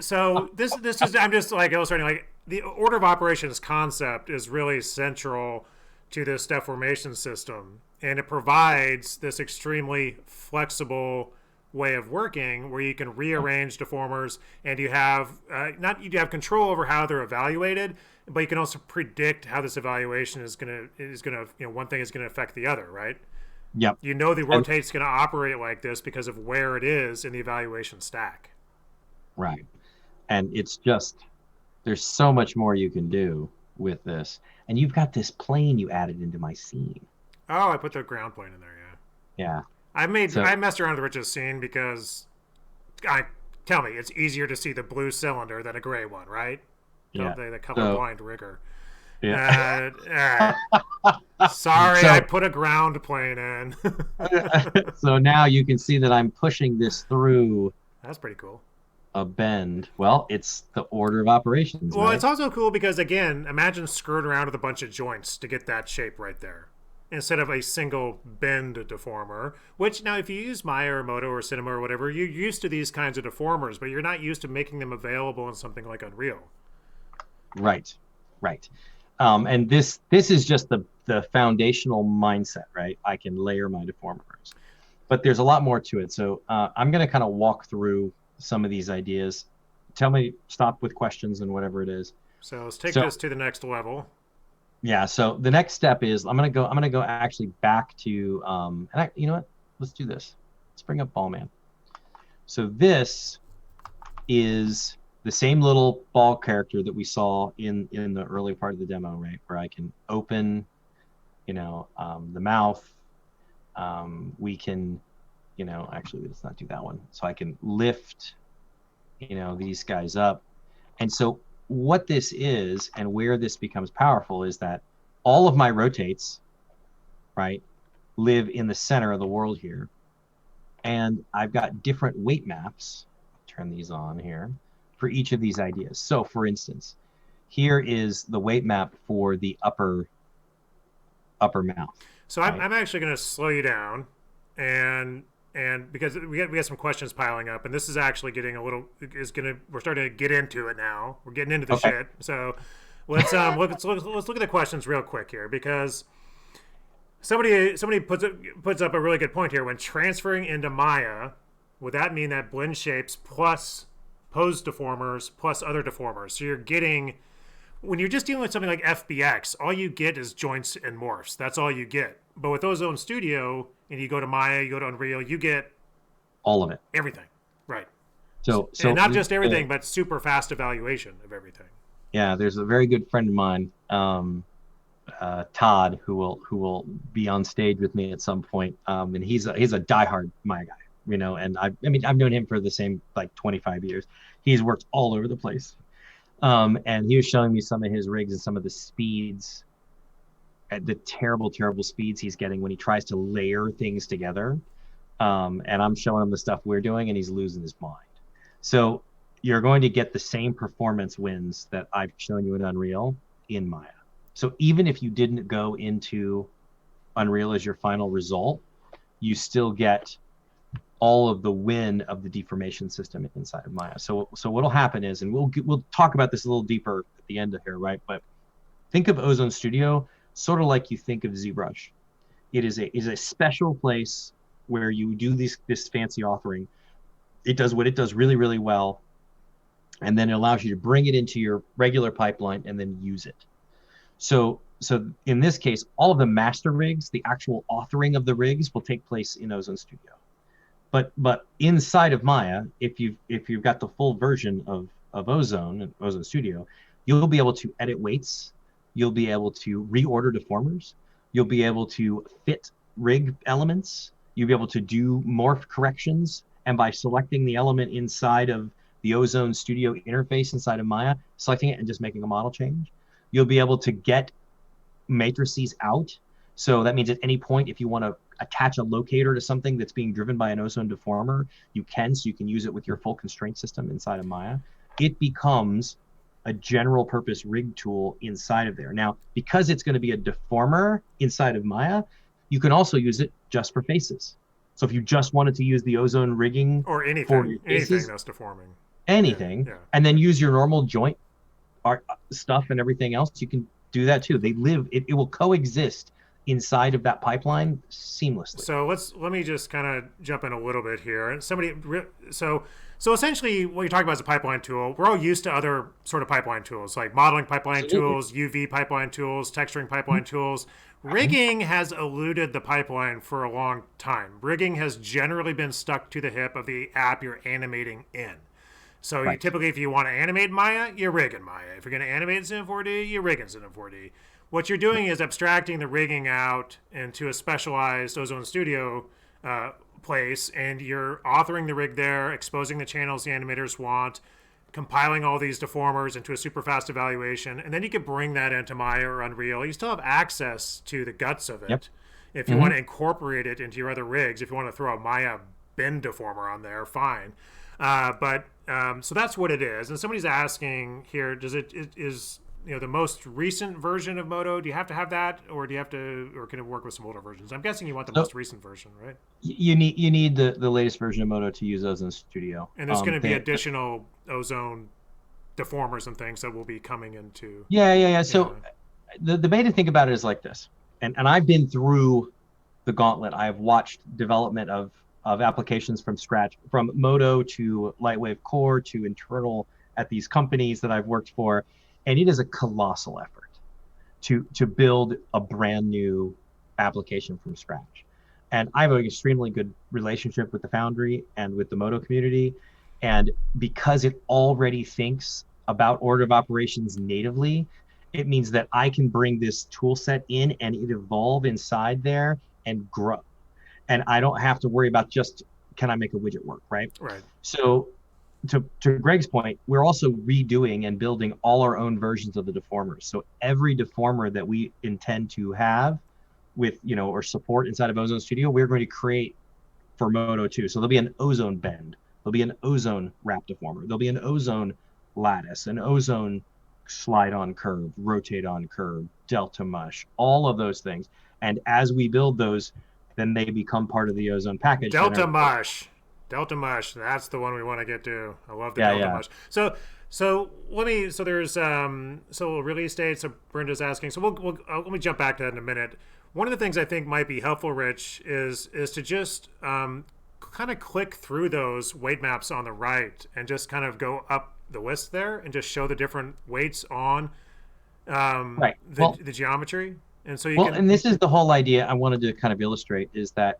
So this is, I'm just like illustrating, like the order of operations concept is really central to this deformation system, and it provides this extremely flexible way of working where you can rearrange deformers, and you have you have control over how they're evaluated, but you can also predict how this evaluation is gonna one thing is gonna affect the other, right? Yep. You know the rotate's gonna operate like this because of where it is in the evaluation stack. Right. And it's just, there's so much more you can do with this. And you've got this plane you added into my scene. Oh, I put the ground plane in there. Yeah. Yeah. I So messed around with Rich's scene because I tell me it's easier to see the blue cylinder than a gray one, right? yeah. The So colorblind rigger. yeah. All right. Sorry, I So put a ground plane in. so now you can see that I'm pushing this through That's pretty cool. a bend. Well, it's the order of operations, Well, it's right? also cool because, again, imagine screwing around with a bunch of joints to get that shape right there instead of a single bend deformer. Which, now, if you use Maya or MODO or Cinema or whatever, you're used to these kinds of deformers, but you're not used to making them available in something like Unreal. Right. Right. And this is just the foundational mindset, right? I can layer my deformers, but there's a lot more to it. So I'm going to kind of walk through some of these ideas. Tell me, stop with questions and whatever it is. So let's take So this to the next level. yeah, so the next step is I'm gonna go actually back to you know what? Let's do this. Let's bring up Ballman. So this is the same little ball character that we saw in the early part of the demo, right? Where I can open, the mouth. We can, actually let's not do that one. So I can lift, these guys up. And so what this is and where this becomes powerful is that all of my rotates, right, live in the center of the world here. And I've got different weight maps, turn these on here, for each of these ideas. So for instance, here is the weight map for the upper mouth. So Right? I'm actually going to slow you down, and because we have some questions piling up, and this is actually getting a little we're starting to get into it now. We're getting into the Okay. shit. So let's look at the questions real quick here because somebody puts up a really good point here. When transferring into Maya, would that mean that blend shapes plus pose deformers plus other deformers? So you're getting, when you're just dealing with something like FBX, all you get is joints and morphs. That's all you get. But with Ozone Studio, and you go to Maya, you go to Unreal, you get All of it. everything. Right. And So not just everything, but super fast evaluation of everything. yeah, there's a very good friend of mine, Todd, who will be on stage with me at some point. And he's a diehard Maya guy, and I mean I've known him for the same like 25 years. He's worked all over the place. And he was showing me some of his rigs and some of the speeds, at the terrible, terrible speeds he's getting when he tries to layer things together. And I'm showing him the stuff we're doing, and he's losing his mind. So you're going to get the same performance wins that I've shown you in Unreal in Maya. So even if you didn't go into Unreal as your final result, you still get all of the win of the deformation system inside of Maya. So what'll happen is, and we'll talk about this a little deeper at the end of here, right? But think of Ozone Studio sort of like you think of ZBrush. It is a special place where you do this fancy authoring. It does what it does really, really well, and then it allows you to bring it into your regular pipeline and then use it. So in this case, all of the master rigs, the actual authoring of the rigs will take place in Ozone Studio. But inside of Maya, if you've got the full version of Ozone and Ozone Studio, you'll be able to edit weights, you'll be able to reorder deformers, you'll be able to fit rig elements, you'll be able to do morph corrections, and by selecting the element inside of the Ozone Studio interface inside of Maya, selecting it and just making a model change, you'll be able to get matrices out. So that means at any point, if you want to attach a locator to something that's being driven by an Ozone deformer, you can, so you can use it with your full constraint system inside of Maya. It becomes a general purpose rig tool inside of there. Now, because it's going to be a deformer inside of Maya, you can also use it just for faces. So if you just wanted to use the Ozone rigging Or for anything, your faces, that's deforming. anything, Yeah. and then use your normal joint art stuff and everything else, you can do that too. They live, it will coexist inside of that pipeline seamlessly. So let me just kind of jump in a little bit here. And so essentially, what you're talking about is a pipeline tool. We're all used to other sort of pipeline tools, like modeling pipeline Absolutely. tools, UV pipeline tools, texturing pipeline tools. Rigging has eluded the pipeline for a long time. Rigging has generally been stuck to the hip of the app you're animating in. So you Right. typically, if you want to animate Maya, you rig in Maya. If you're going to animate Sim 4D, you rig in Sim 4D. What you're doing is abstracting the rigging out into a specialized Ozone Studio place, and you're authoring the rig there, exposing the channels the animators want, compiling all these deformers into a super fast evaluation, and then you can bring that into Maya or Unreal. You still have access to the guts of Yep. it if you Hmm. want to incorporate it into your other rigs. If you want to throw a Maya bin deformer on there, fine. So that's what it is. And somebody's asking here, is the most recent version of MODO? Do you have to have that, or do you have to, or can it work with some older versions? I'm guessing you want the So most recent version, right? you need the latest version of MODO to use Ozone Studio. And there's going to be additional Ozone deformers and things that will be coming into. Yeah. Yeah. So the way to think about it is like this, and I've been through the gauntlet. I've watched development of applications from scratch, from MODO to Lightwave Core to internal at these companies that I've worked for, and it is a colossal effort to build a brand new application from scratch. And I have an extremely good relationship with the Foundry and with the MODO community, and because it already thinks about order of operations natively, it means that I can bring this tool set in and it evolve inside there and grow. And I don't have to worry about just, can I make a widget work, right? Right. So to Greg's point, we're also redoing and building all our own versions of the deformers. So every deformer that we intend to have with, or support inside of Ozone Studio, we're going to create for MODO 2. So there'll be an ozone bend, there'll be an ozone wrap deformer, there'll be an ozone lattice, an ozone slide on curve, rotate on curve, delta mush, all of those things. And as we build those, then they become part of the ozone package. Delta Mush. Delta Mush. That's the one we want to get to. I love the Delta Yeah. Mush. So let me. So there's release date. So Brenda's asking. So let me jump back to that in a minute. One of the things I think might be helpful, Rich, is to just kind of click through those weight maps on the right and just kind of go up the list there and just show the different weights on Right. Well, the geometry. And so you well, can. and this is the whole idea I wanted to kind of illustrate, is that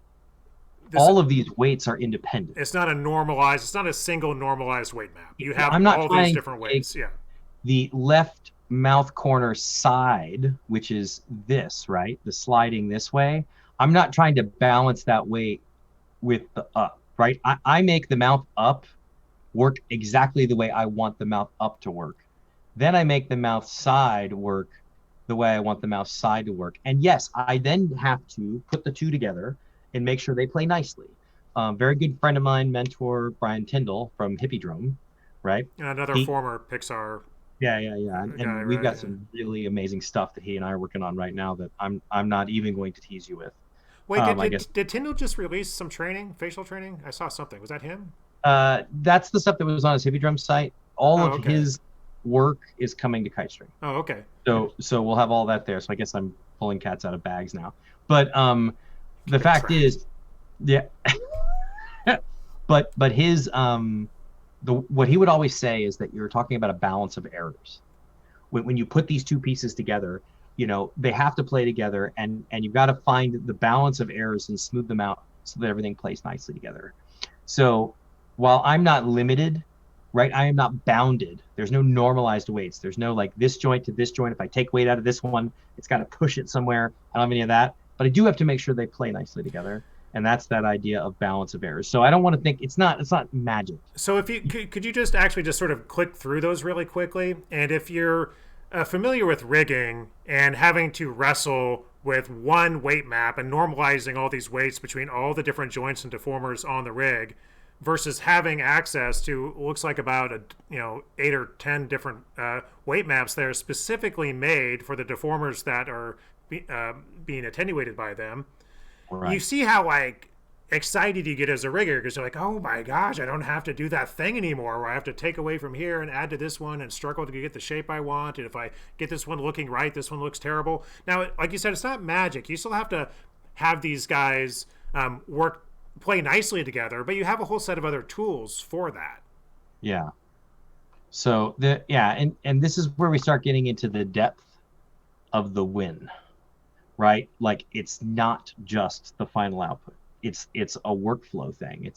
This, all of these weights are independent. it's not a normalized. It's not a single normalized weight map. You have I'm not all these trying different to take weights. Yeah. the left mouth corner side, which is this, right? The sliding this way. I'm not trying to balance that weight with the up, right? I make the mouth up work exactly the way I want the mouth up to work. Then I make the mouth side work the way I want the mouth side to work. And yes, I then have to put the two together and make sure they play nicely. Very good friend of mine, mentor Brian Tyndall from Hippodrome, right? And another He, former Pixar yeah. guy, And we've got right? some really amazing stuff that he and I are working on right now that I'm not even going to tease you with. Wait, did, I did guess did Tyndall just release some training, facial training? I saw something. Was that him? that's the stuff that was on his Hippodrome site. All Oh, of okay. his work is coming to Kitestream. Oh, okay. So we'll have all that there. So I guess I'm pulling cats out of bags now. But the Get fact tracked. is, yeah. but his what he would always say is that you're talking about a balance of errors. When you put these two pieces together, they have to play together, and you've got to find the balance of errors and smooth them out so that everything plays nicely together. So while I'm not limited, right, I am not bounded. There's no normalized weights. There's no like this joint to this joint. If I take weight out of this one, it's got to push it somewhere. I don't have any of that. But I do have to make sure they play nicely together. And that's that idea of balance of errors. So I don't want to think it's not magic. So if you could you just actually just sort of click through those really quickly, and if you're familiar with rigging and having to wrestle with one weight map and normalizing all these weights between all the different joints and deformers on the rig versus having access to looks like about 8 or 10 different weight maps that are specifically made for the deformers that are being attenuated by them, you Right. see how excited you get as a rigger because you're like, oh my gosh, I don't have to do that thing anymore where I have to take away from here and add to this one and struggle to get the shape I want. And if I get this one looking right, this one looks terrible. Now, like you said, it's not magic. You still have to have these guys play nicely together, but you have a whole set of other tools for that. Yeah. So and this is where we start getting into the depth of the win, right? Like it's not just the final output. It's a workflow thing.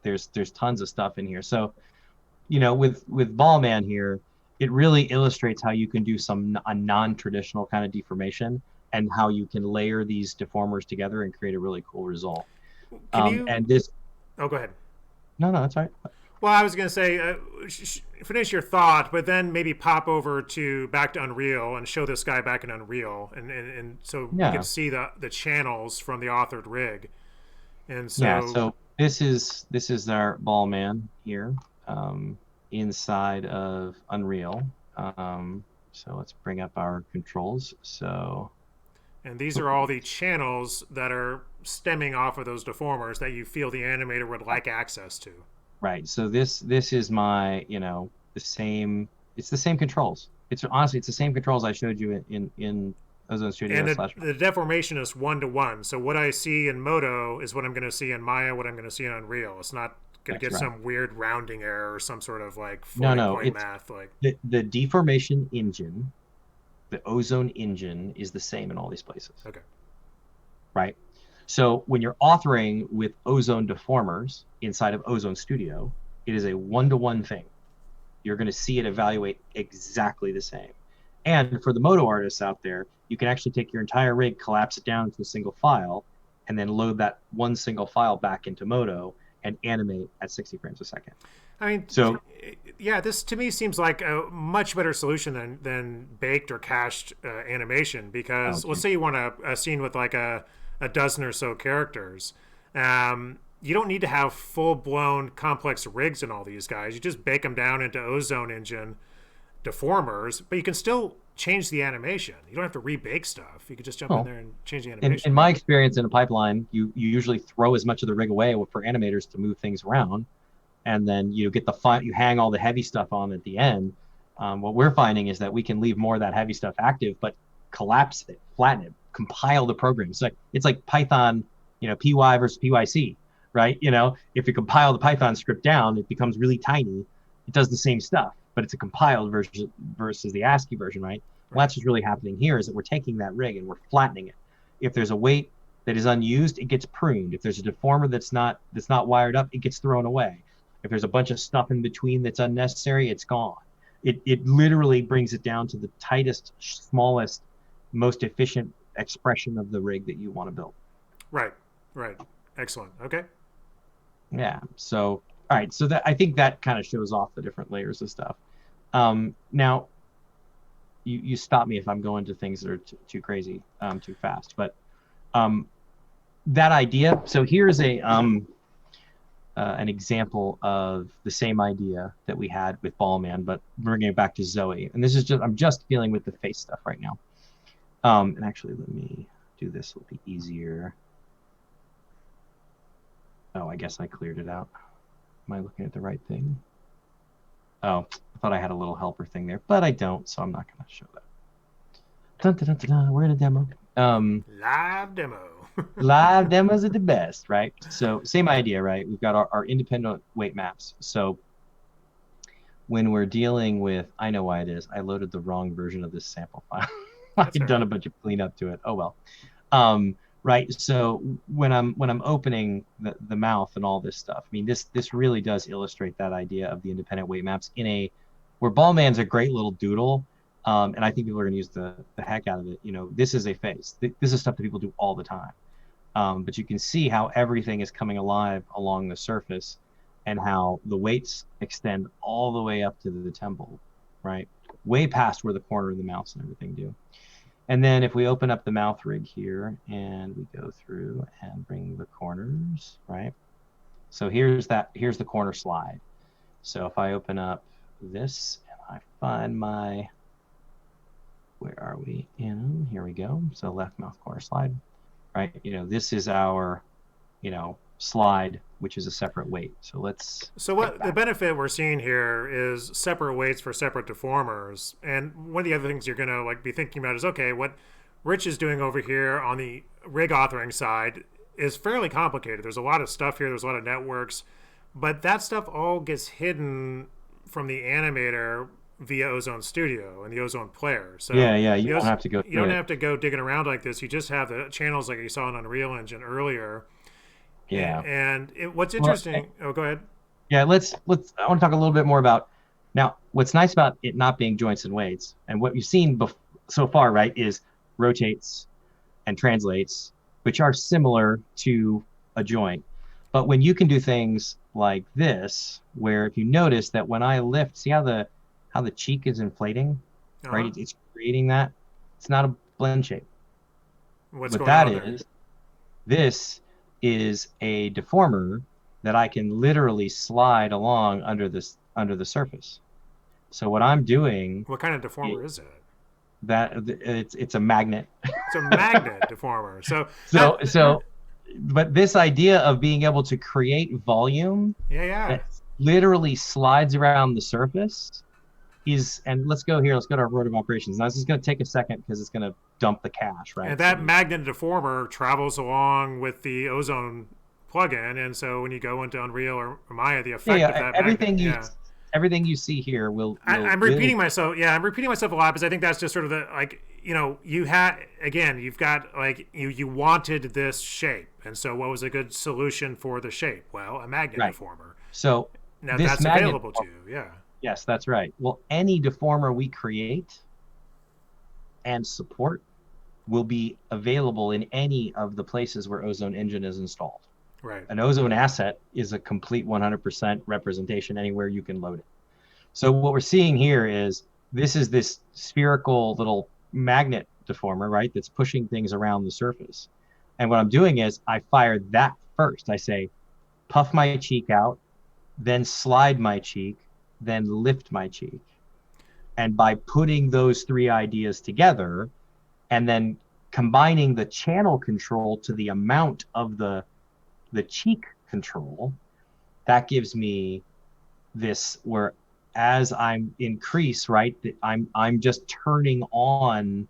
There's tons of stuff in here. So, with Ballman here, it really illustrates how you can do a non-traditional kind of deformation and how you can layer these deformers together and create a really cool result. Can you? And this, Oh, go ahead. no, that's all right. Well, I was going to say, finish your thought, but then maybe pop over to back to Unreal and show this guy back in Unreal, and so we can Yeah, see the channels from the authored rig. And yeah. so, So this is our Ballman here, inside of Unreal. So let's bring up our controls. So and these are all the channels that are stemming off of those deformers that you feel the animator would like access to. right. So this is my, the same. It's the same controls. It's honestly it's the same controls I showed you in Ozone And Studio the, slash. the deformation is 1-to-1. So what I see in MODO is what I'm going to see in Maya, what I'm going to see in Unreal. It's not going to That's get right. some weird rounding error or some sort of like No, floating no. point It's math. Like, the deformation engine, the Ozone engine is the same in all these places, okay, right? So when you're authoring with Ozone deformers inside of Ozone Studio, it is a one-to-one thing. You're going to see it evaluate exactly the same. And for the MODO artists out there, you can actually take your entire rig, collapse it down to a single file, and then load that one single file back into MODO and animate at 60 frames a second. I mean, So, yeah, this to me seems like a much better solution than baked or cached animation. Because let's okay. say you want a scene with like a dozen or so characters. You don't need to have full blown complex rigs in all these guys. You just bake them down into Ozone engine deformers, but you can still change the animation. You don't have to rebake stuff. You could just jump in Well, there and change the in animation. my experience in a pipeline, you usually throw as much of the rig away for animators to move things around, and then you get you hang all the heavy stuff on at the end. What we're finding is that we can leave more of that heavy stuff active, but collapse it, flatten it, compile the program. It's like Python, py versus pyc, right? If you compile the Python script down, it becomes really tiny. It does the same stuff, but it's a compiled version versus the ASCII version, right? Well, Right. that's what's really happening here is that we're taking that rig and we're flattening it. If there's a weight that is unused, it gets pruned. If there's a deformer that's not wired up, it gets thrown away. If there's a bunch of stuff in between that's unnecessary, it's gone. It literally brings it down to the tightest, smallest, most efficient expression of the rig that you want to build. Right. Right. Excellent. Okay. Yeah. So, all right. So that I think that kind of shows off the different layers of stuff. Now, you stop me if I'm going to things that are too crazy, too fast. But that idea. So here's an example of the same idea that we had with Ballman, but bringing it back to Zoe. And this is I'm just dealing with the face stuff right now. And actually, let me do this. It'll be easier. Oh, I guess I cleared it out. Am I looking at the right thing? Oh, I thought I had a little helper thing there, but I don't, so I'm not going to show that. Dun, dun, dun, dun, dun. We're in a demo. Live demo. Live demos are the best, right? So same idea, right? We've got our independent weight maps. So when we're dealing with, I know why it is. I loaded the wrong version of this sample file. I've done a bunch of cleanup to it. Oh well. Right. So when I'm opening the mouth and all this stuff, I mean this really does illustrate that idea of the independent weight maps where Ballman's a great little doodle. And I think people are going to use the heck out of it. This is a face. This is stuff that people do all the time. But you can see how everything is coming alive along the surface and how the weights extend all the way up to the temple, right? Way past where the corner of the mouth and everything do. And then if we open up the mouth rig here and we go through and bring the corners, right? So here's the corner slide. So if I open up this and I find where are we? Here we go. So left mouth corner slide, right? This is our, slide, which is a separate weight. So let's. So what the benefit we're seeing here is separate weights for separate deformers. And one of the other things you're going to be thinking about is, okay, what Rich is doing over here on the rig authoring side is fairly complicated. There's a lot of stuff here. There's a lot of networks, but that stuff all gets hidden from the animator via Ozone Studio and the Ozone player. So yeah, you don't have to go. You don't have to go digging around like this. You just have the channels like you saw in Unreal Engine earlier. Yeah. And what's interesting? Oh, go ahead. Yeah, I want to talk a little bit more about now what's nice about it not being joints and weights, and what you've seen so far, right, is rotates and translates, which are similar to a joint. But when you can do things like this, where if you notice that when I lift, see how the cheek is inflating, right? Uh-huh. It's creating that. It's not a blend shape. What's What going on that there? is, this is a deformer that I can literally slide along under the surface. So what I'm doing What kind of is deformer is it? that it's a magnet. It's a magnet deformer. So So but this idea of being able to create volume yeah, yeah. that literally slides around the surface is, and let's go here, let's go to our road of operations. Now this is going to take a second because it's going to dump the cache, right? And So that magnet deformer travels along with the Ozone plugin, and so when you go into Unreal or Maya, the yeah, effect of yeah, that magnet, yeah. everything you see here will I'm literally, repeating myself. Yeah, I'm repeating myself a lot because I think that's just sort of the like you had again you've got like you wanted this shape, and so what was a good solution for the shape? Well, a magnet right. deformer. So Now this that's magnet, available to you. Yeah. yes, that's right. Well, any deformer we create and support will be available in any of the places where Ozone Engine is installed. Right. An Ozone asset is a complete 100% representation anywhere you can load it. So what we're seeing here is this spherical little magnet deformer, right? That's pushing things around the surface. And what I'm doing is I fire that first. I say, puff my cheek out, then slide my cheek, then lift my cheek. And by putting those three ideas together and then combining the channel control to the amount of the cheek control, that gives me this where as I'm increase, right, that I'm just turning on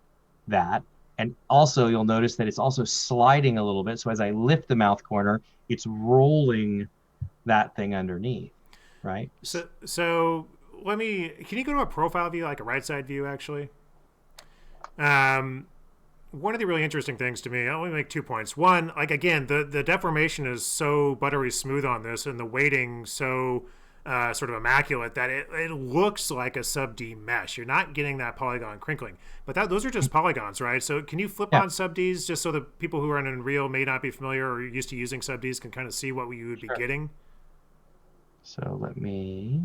that. And also you'll notice that it's also sliding a little bit. So as I lift the mouth corner, it's rolling that thing underneath, right? So let me. Can you go to a profile view, like a right side view, actually? Um, One of the really interesting things to me, I'll only make 2 points. One, like again, the deformation is so buttery smooth on this, and the weighting so sort of immaculate that it looks like a sub D mesh. You're not getting that polygon crinkling, but those are just polygons, right? So can you flip Yeah, on sub Ds just so the people who are in Unreal may not be familiar or used to using sub Ds can kind of see what you would be sure. getting? So let me,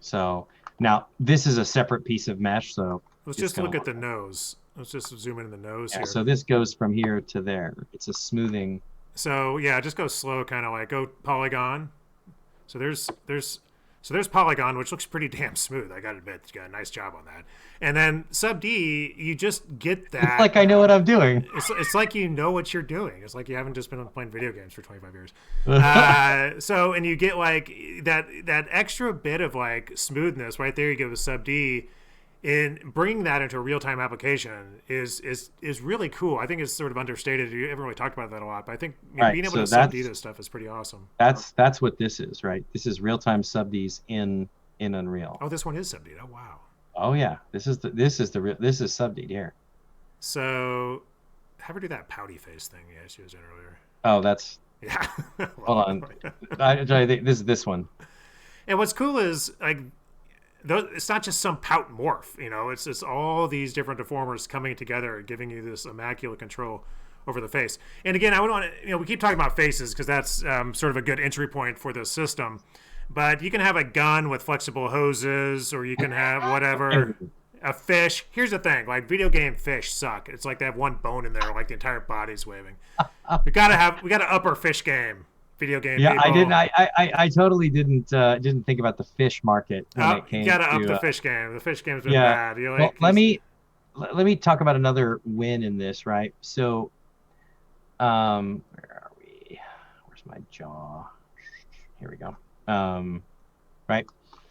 so now this is a separate piece of mesh. So Let's it's just going look to at look the like, nose. Let's just zoom in the nose yeah. here. So this goes from here to there. It's a smoothing. So yeah, just go slow, kind of like go polygon. So there's polygon, which looks pretty damn smooth. I gotta admit, you got a nice job on that. And then sub D, you just get It's that. like I know what I'm doing. It's like you know what you're doing. It's like you haven't just been playing video games for 25 years. Yeah, So and you get like that extra bit of like smoothness right there. You get with sub D, and bringing that into a real time application is really cool. I think it's sort of understated. You haven't really talked about that a lot, but I think right. being able So to sub D this stuff is pretty awesome. that's what this is, right? This is real-time subds in Unreal. Oh, this one is sub D. Oh wow. Oh yeah, this is subd here. So have her do that pouty face thing. Yeah, she was doing earlier. Oh, that's Yeah. hold Well, on. I think this is this one. and what's cool is like it's not just some pout morph. It's all these different deformers coming together, giving you this immaculate control over the face. And again, I would want to. We keep talking about faces because that's sort of a good entry point for this system. But you can have a gun with flexible hoses, or you can have whatever. A fish. Here's the thing: like video game fish suck. It's like they have one bone in there, like the entire body's waving. We gotta up our fish game. Video game Yeah, I didn't. people. I totally didn't think about the fish market when it You came gotta up the to fish game. The fish game's been yeah. bad. You Well, like he's, let me talk about another win in this, right? So, where are we? Where's my jaw? Here we go. Right.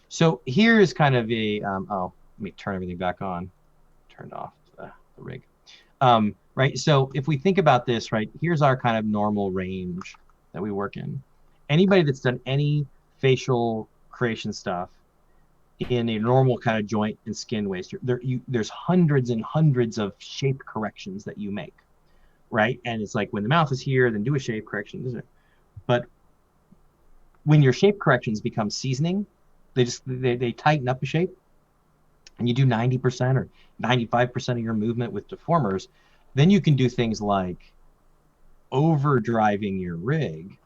So here is kind of a oh, let me turn everything back on. Turned off the rig. Right. So if we think about this, right, here's our kind of normal range that we work in. Anybody that's done any facial creation stuff in a normal kind of joint and skin waste, there's hundreds and hundreds of shape corrections that you make, right? And it's like when the mouth is here, then do a shape correction. But when your shape corrections become seasoning, they tighten up a shape, and you do 90% or 95% of your movement with deformers, then you can do things like overdriving your rig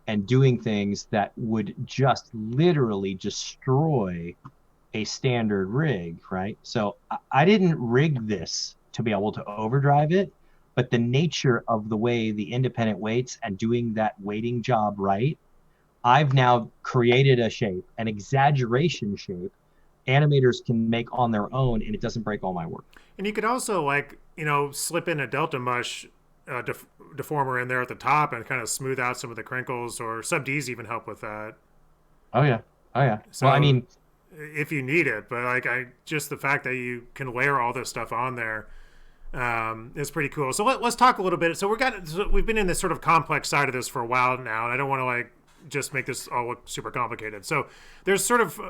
and doing things that would just literally destroy a standard rig, right? So I didn't rig this to be able to overdrive it, but the nature of the way the independent weights and doing that weighting job right, I've now created a shape, an exaggeration shape, animators can make on their own, and it doesn't break all my work. And you could also, like, slip in a delta mush deformer in there at the top and kind of smooth out some of the crinkles, or Subds even help with that. Oh yeah, oh yeah. Well, I So mean, if you need it, but like just the fact that you can layer all this stuff on there is pretty cool. So let's talk a little bit. So we've been in this sort of complex side of this for a while now, and I don't want to like just make this all look super complicated. So there's sort of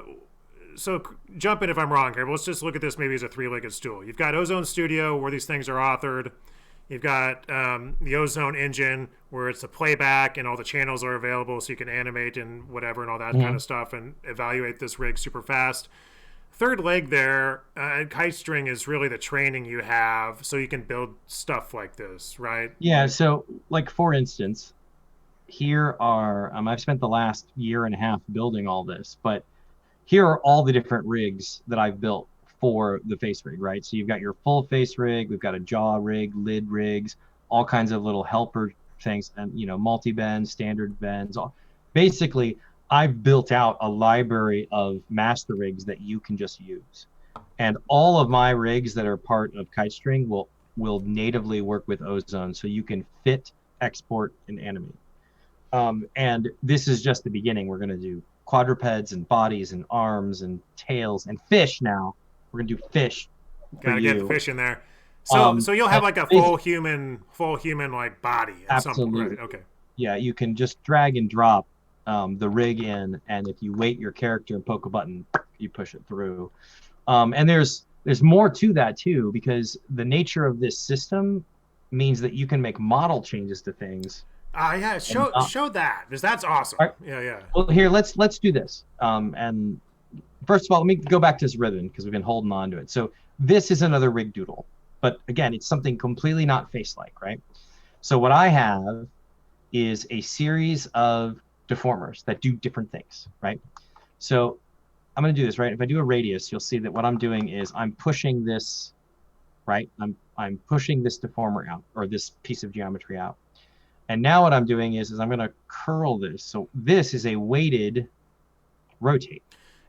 so jump in if I'm wrong here, but let's just look at this maybe as a three-legged stool. You've got Ozone Studio, where these things are authored. You've got the Ozone engine, where it's a playback and all the channels are available, so you can animate and whatever and all that kind of stuff and evaluate this rig super fast. Third leg there, kite string is really the training you have, so you can build stuff like this, right? yeah. So, like for instance, here are I've spent the last year and a half building all this, but here are all the different rigs that I've built for the face rig, right? So you've got your full face rig, we've got a jaw rig, lid rigs, all kinds of little helper things, and multi-bends, standard bends. Basically, I've built out a library of master rigs that you can just use. And all of my rigs that are part of KiteString will natively work with Ozone, so you can fit, export, and animate. And this is just the beginning. We're going to do quadrupeds and bodies and arms and tails and fish now. We're going to do fish for Gotta you. get the fish in there. So you'll have like a full human like body at some point, Absolutely. right? Okay. Yeah, you can just drag and drop the rig in, and if you weight your character and poke a button, you push it through. And there's more to that too, because the nature of this system means that you can make model changes to things. Yeah, show that, because that's awesome. All right. Yeah. Well, here let's do this. And first of all, let me go back to this ribbon because we've been holding on to it. So this is another rig doodle, but again, it's something completely not face-like, right? So what I have is a series of deformers that do different things, right? So I'm going to do this, right? If I do a radius, you'll see that what I'm doing is I'm pushing this, right? I'm pushing this deformer out, or this piece of geometry out. And now what I'm doing is I'm going to curl this. So this is a weighted rotate.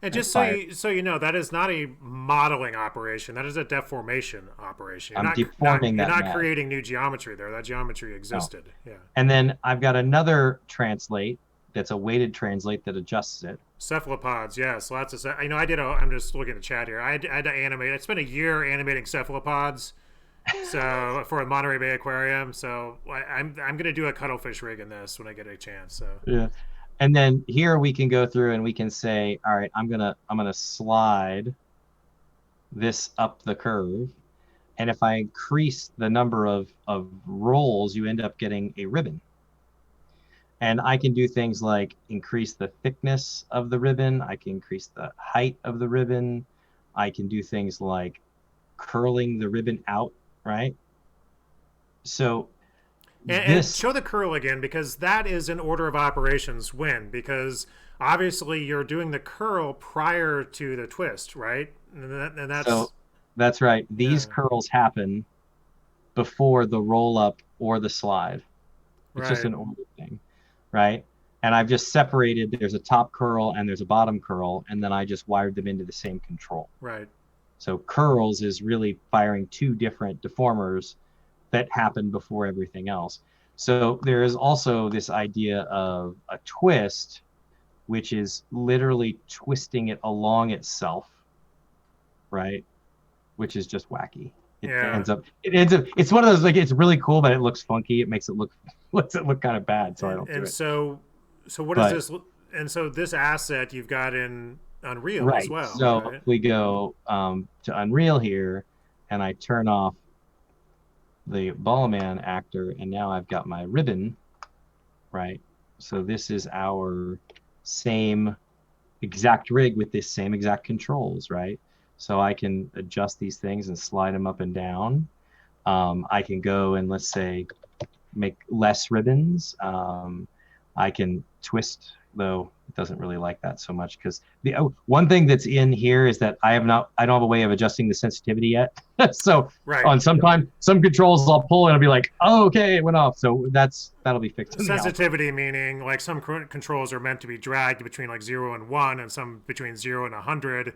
And just so you know, that is not a modeling operation. That is a deformation operation. I'm deforming that. You're not creating new geometry there. That geometry existed. No. Yeah. And then I've got another translate that's a weighted translate that adjusts it. Cephalopods, yes. Lots of. I'm just looking at the chat here. I had to animate. I spent a year animating cephalopods. So for a Monterey Bay Aquarium. So I'm gonna do a cuttlefish rig in this when I get a chance. So yeah. And then here we can go through and we can say, all right, I'm gonna slide this up the curve, and if I increase the number of rolls, you end up getting a ribbon. And I can do things like increase the thickness of the ribbon. I can increase the height of the ribbon. I can do things like curling the ribbon out, right? So and show the curl again, because that is an order of operations when, because obviously you're doing the curl prior to the twist, right? And that's right. These curls happen before the roll up or the slide. It's just an order thing, right? And I've just separated, there's a top curl and there's a bottom curl, and then I just wired them into the same control. Right. So curls is really firing two different deformers that happen before everything else. So there is also this idea of a twist, which is literally twisting it along itself, right? Which is just wacky. It ends up, it's one of those, like, it's really cool, but it looks funky. It makes it look kind of bad. So I don't do it. So what is this? And so this asset you've got in Unreal as well. So if we go to Unreal here, and I turn off the Ballman actor, and now I've got my ribbon, right? So this is our same exact rig with this same exact controls, right? So I can adjust these things and slide them up and down. I can go and, let's say, make less ribbons. I can twist, though it doesn't really like that so much, because the one thing that's in here is that I don't have a way of adjusting the sensitivity yet. So Right. on some controls I'll pull and I'll be like, oh, okay, it went off. So that'll be fixed in the alpha. Sensitivity meaning like some controls are meant to be dragged between like 0 and 1 and some between 0 and 100.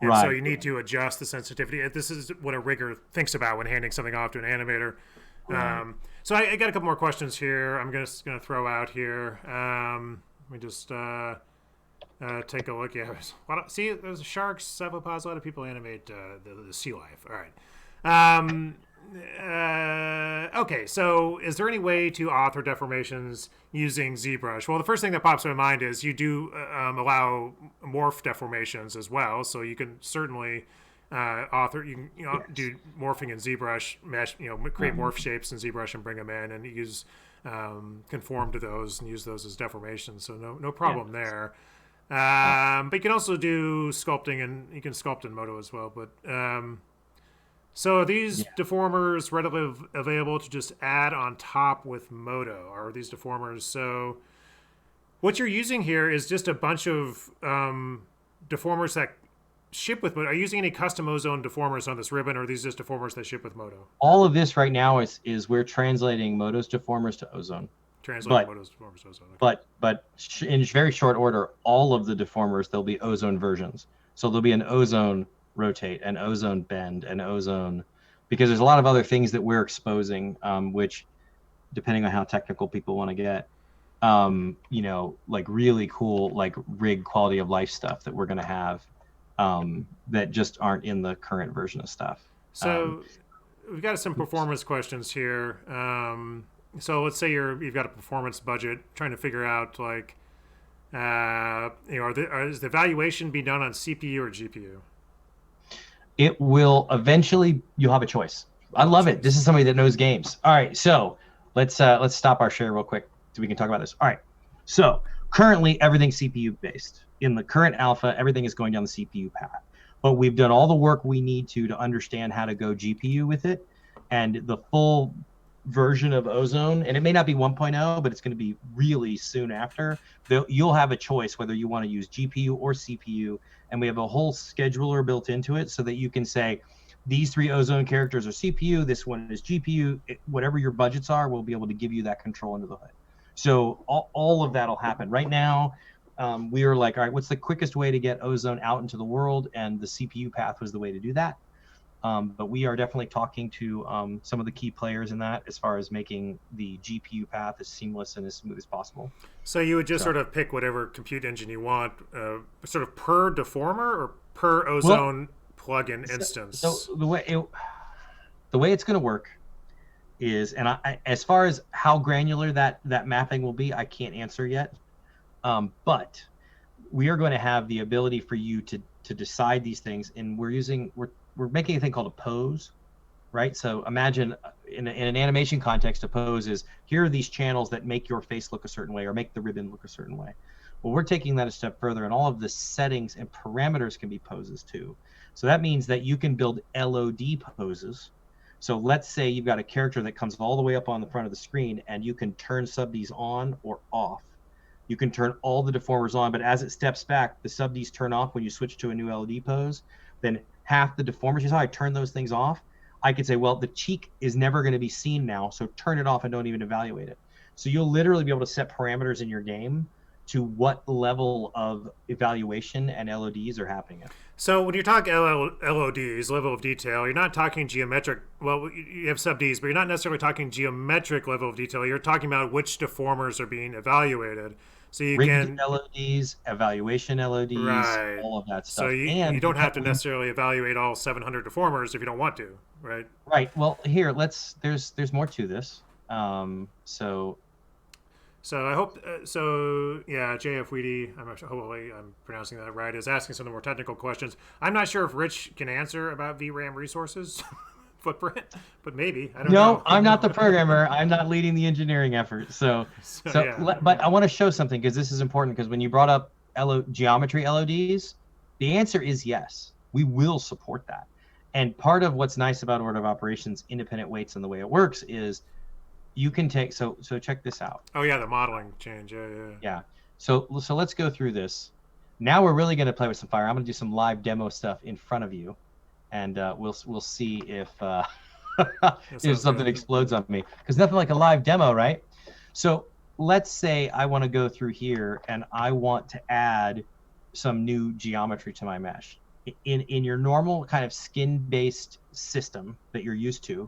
And so Right. you need to adjust the sensitivity. This is what a rigger thinks about when handing something off to an animator. Right. So I got a couple more questions here. I'm just going to throw out here. Let me just take a look. Yeah, see, there's sharks, cephalopods. A lot of people animate the sea life. All right. Okay, so is there any way to author deformations using ZBrush? Well, the first thing that pops in my mind is you do allow morph deformations as well, so you can certainly author. You can do morphing in ZBrush, mesh, create morph shapes in ZBrush and bring them in and use conform to those and use those as deformations. So no problem there. But you can also do sculpting, and you can sculpt in MODO as well. But so are these deformers readily available to just add on top with MODO? Are these deformers? So what you're using here is just a bunch of deformers that ship with MODO. Are you using any custom Ozone deformers on this ribbon, or are these just deformers that ship with MODO? All of this right now is we're translating MODO's deformers to Ozone. Translating MODO's deformers to Ozone. Okay. But in very short order, all of the deformers, there'll be Ozone versions. So there'll be an Ozone rotate, an Ozone bend, an Ozone, because there's a lot of other things that we're exposing, which, depending on how technical people want to get, like really cool, like rig quality of life stuff that we're going to have that just aren't in the current version of stuff. So we've got some performance questions here. So let's say you've got a performance budget, trying to figure out like, is the evaluation be done on CPU or GPU? It will eventually. You'll have a choice. I love it. This is somebody that knows games. All right, so let's stop our share real quick so we can talk about this. All right, so currently everything's CPU based. In the current alpha, everything is going down the CPU path. But we've done all the work we need to understand how to go GPU with it, and the full version of Ozone, and it may not be 1.0, but it's going to be really soon after. You'll have a choice whether you want to use GPU or CPU, and we have a whole scheduler built into it so that you can say, these 3 Ozone characters are CPU, this one is GPU. Whatever your budgets are, we'll be able to give you that control into the hood. So all of that will happen. Right now, we are like, all right, what's the quickest way to get Ozone out into the world? And the CPU path was the way to do that. But we are definitely talking to some of the key players in that as far as making the GPU path as seamless and as smooth as possible. So you would just sort of pick whatever compute engine you want, sort of per deformer or per Ozone plugin instance? So the way it's going to work is, and as far as how granular that mapping will be, I can't answer yet. But we are going to have the ability for you to decide these things, and we're making a thing called a pose, right? So imagine in an animation context, a pose is, here are these channels that make your face look a certain way or make the ribbon look a certain way. Well, we're taking that a step further, and all of the settings and parameters can be poses too. So that means that you can build LOD poses. So let's say you've got a character that comes all the way up on the front of the screen, and you can turn subds on or off. You can turn all the deformers on, but as it steps back, the subds turn off when you switch to a new LOD pose. Then half the deformers, how I turn those things off, I could say, well, the cheek is never going to be seen now, so turn it off and don't even evaluate it. So you'll literally be able to set parameters in your game to what level of evaluation and LODs are happening at. So when you're talking LODs, level of detail, you're not talking geometric. Well, you have subds, but you're not necessarily talking geometric level of detail. You're talking about which deformers are being evaluated. So you Rigged can LODs, evaluation LODs, right. all of that stuff. So you don't have to necessarily evaluate all 700 deformers if you don't want to, right? Right. Well, here there's more to this. So I hope yeah, JF Weedy, hopefully I'm pronouncing that right, is asking some of the more technical questions. I'm not sure if Rich can answer about VRAM resources. footprint, but maybe I don't know. No, I'm not the programmer. I'm not leading the engineering effort. So yeah. but I want to show something because this is important, because when you brought up geometry LODs, the answer is yes. We will support that. And part of what's nice about order of operations independent weights and the way it works is you can take, so check this out. Oh yeah, the modeling change. Yeah. So let's go through this. Now we're really going to play with some fire. I'm going to do some live demo stuff in front of you, and we'll see if if something explodes on me, because nothing like a live demo, right? So let's say I want to go through here and I want to add some new geometry to my mesh. In your normal kind of skin-based system that you're used to,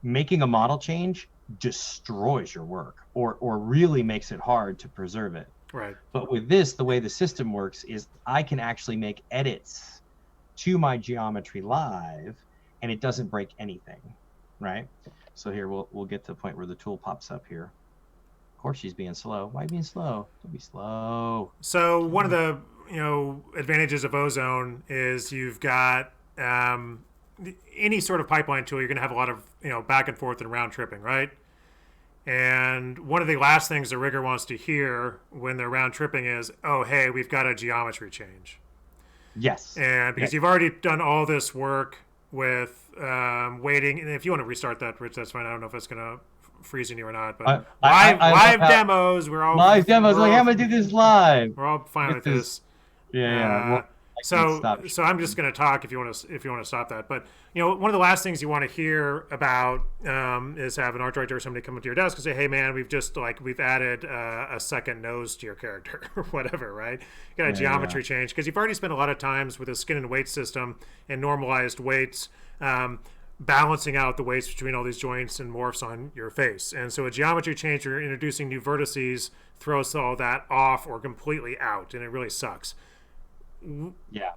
making a model change destroys your work, or really makes it hard to preserve it. Right. But with this, the way the system works is I can actually make edits to my geometry live, and it doesn't break anything, right? So here we'll get to the point where the tool pops up here. Of course she's being slow. Why are you being slow? Don't be slow. So one of the advantages of Ozone is you've got any sort of pipeline tool, you're going to have a lot of back and forth and round tripping, right? And one of the last things the rigger wants to hear when they're round tripping is, oh, hey, we've got a geometry change. Yes. And because you've already done all this work with waiting, and if you want to restart that, Rich, that's fine. I don't know if it's going to freeze in you or not, but live demos, we're all live demos. Like, I'm going to do this live. We're all fine with this. Yeah. Well, so I'm just going to talk if you want to stop that. But one of the last things you want to hear about is have an art director or somebody come up to your desk and say, "Hey, man, we've added a second nose to your character or whatever, right? You got a geometry change because you've already spent a lot of times with a skin and weight system and normalized weights." Balancing out the weights between all these joints and morphs on your face. And so a geometry change, you're introducing new vertices, throws all that off or completely out, and it really sucks. Yeah.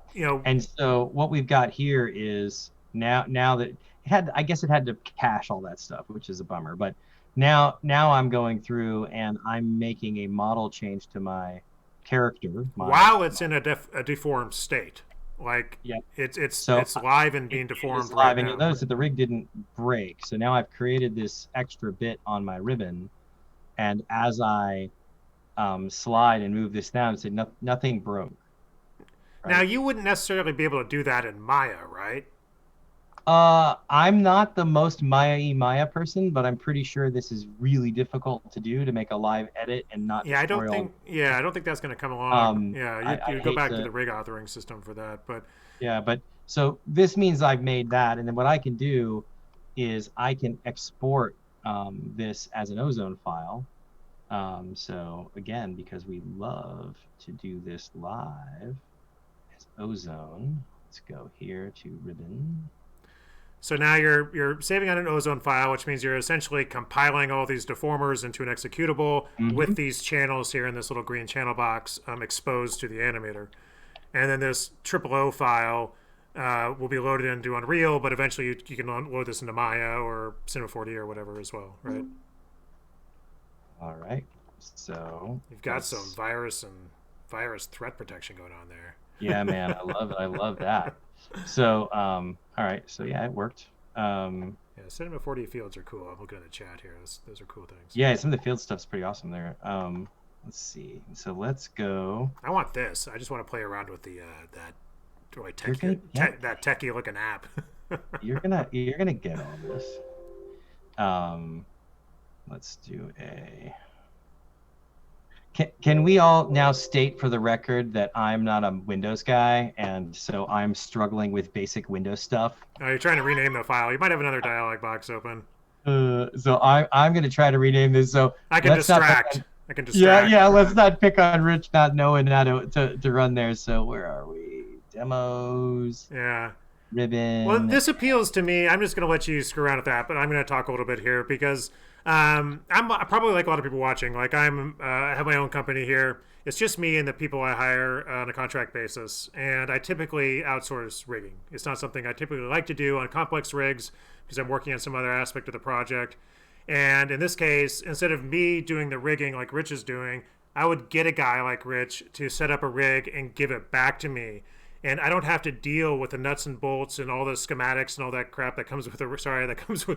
And so what we've got here is now that it had to cache all that stuff, which is a bummer. But now I'm going through and I'm making a model change to my character. While it's in a deformed state. Like it's live and being deformed. It's live, and you'll notice that the rig didn't break. So now I've created this extra bit on my ribbon, and as I slide and move this down, say nothing broke. Right? Now you wouldn't necessarily be able to do that in Maya, right? I'm not the most Maya person, but I'm pretty sure this is really difficult to do, to make a live edit and not. I don't think that's going to come along. You go back to the rig authoring system for that, but. Yeah, but so this means I've made that, and then what I can do is I can export this as an Ozone file. So again, because we love to do this live as Ozone, let's go here to ribbon. So now you're saving on an Ozone file, which means you're essentially compiling all these deformers into an executable with these channels here in this little green channel box exposed to the animator. And then this O file will be loaded into Unreal, but eventually you can load this into Maya or Cinema 4D or whatever as well, right? All right. So you've got some virus threat protection going on there. Yeah, man, I love it. I love that. So, all right. So yeah, it worked. Cinema 4D fields are cool. I'm looking at the chat here. Those are cool things. Yeah, some of the field stuff's pretty awesome there. Let's see. So let's go. I want this. I just want to play around with the that really that techie looking app. you're gonna get all this. Let's do a. Can we all now state for the record that I'm not a Windows guy, and so I'm struggling with basic Windows stuff? Oh, you're trying to rename the file. You might have another dialog box open. So I'm going to try to rename this. So I can distract. Yeah. Let's not pick on Rich not knowing how to run there. So where are we? Demos. Yeah. Ribbon. Well, this appeals to me. I'm just going to let you screw around with that, but I'm going to talk a little bit here because I'm probably like a lot of people watching. Like I have my own company here. It's just me and the people I hire on a contract basis, and I typically outsource rigging. It's not something I typically like to do on complex rigs because I'm working on some other aspect of the project. And in this case, instead of me doing the rigging like Rich is doing, I would get a guy like Rich to set up a rig and give it back to me. and I don't have to deal with the nuts and bolts and all the schematics and all that crap that comes with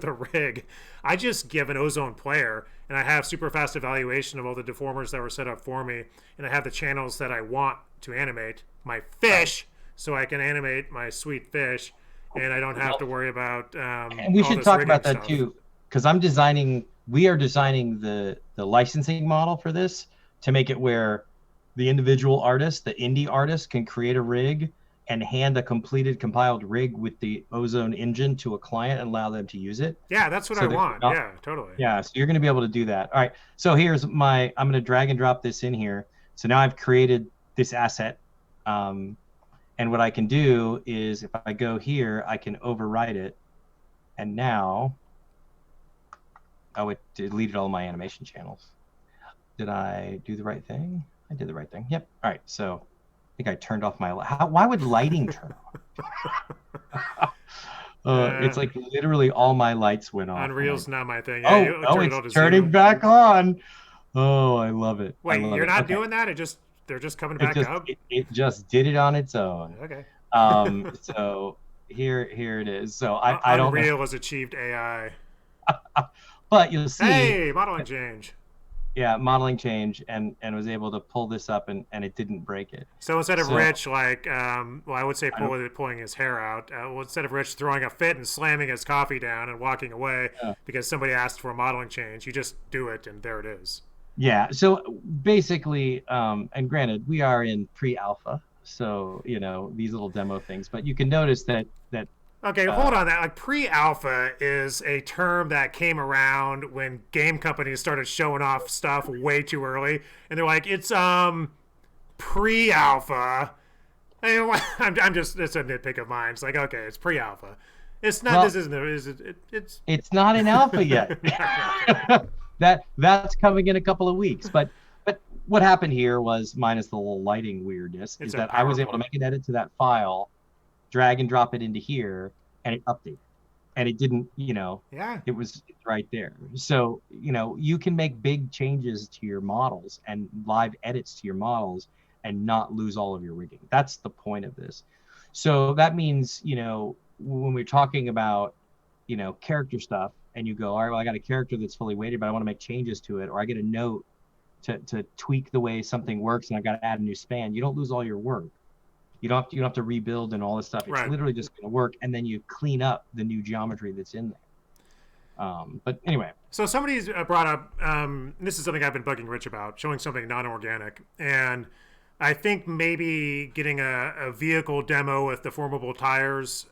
a rig. I just give an Ozone player, and I have super fast evaluation of all the deformers that were set up for me, and I have the channels that I want to animate my fish, so I can animate my sweet fish, and I don't have to worry about and we all should this talk rigging about that stuff. too, because we are designing the licensing model for this to make it where the individual artist, the indie artist, can create a rig and hand a compiled rig with the Ozone engine to a client and allow them to use it. Yeah, that's what I want. Yeah, totally. Yeah, so you're going to be able to do that. All right, so I'm going to drag and drop this in here. So now I've created this asset. And what I can do is if I go here, I can overwrite it. And now, oh, it deleted all my animation channels. Did I do the right thing? I did the right thing. Yep. All right. So I think I turned off my, why would lighting turn off? It's like literally all my lights went off. Unreal's not my thing. Yeah, it's turning back on. Oh, I love it. Wait, you're not doing that? They're just coming back up? It just did it on its own. Okay. So here it is. So I don't. Unreal has achieved AI. But you'll see. Hey, modeling change. Yeah, modeling change, and was able to pull this up, and it didn't break it. So instead of Rich, I would say pulling his hair out, instead of Rich throwing a fit and slamming his coffee down and walking away because somebody asked for a modeling change, you just do it, and there it is. Yeah, so basically, and granted, we are in pre-alpha, so, these little demo things, but you can notice that okay, hold on. That pre-alpha is a term that came around when game companies started showing off stuff way too early, and they're like, it's pre-alpha. I'm just, it's a nitpick of mine. It's like, okay, it's pre-alpha. It's not. Well, it's not in alpha yet. That's coming in a couple of weeks, but what happened here was, minus the little lighting weirdness, is that I was able to make an edit to that file, drag and drop it into here, and it updated, and it didn't, it was right there. So you can make big changes to your models and live edits to your models and not lose all of your rigging. That's the point of this. So that means, when we're talking about character stuff, and you go, all right, well, I got a character that's fully weighted, but I want to make changes to it, or I get a note to tweak the way something works, and I got to add a new span. You don't lose all your work. You don't have to rebuild and all this stuff. It's literally just going to work, and then you clean up the new geometry that's in there. But anyway. So somebody's brought up, this is something I've been bugging Rich about, showing something non-organic, and I think maybe getting a vehicle demo with deformable tires,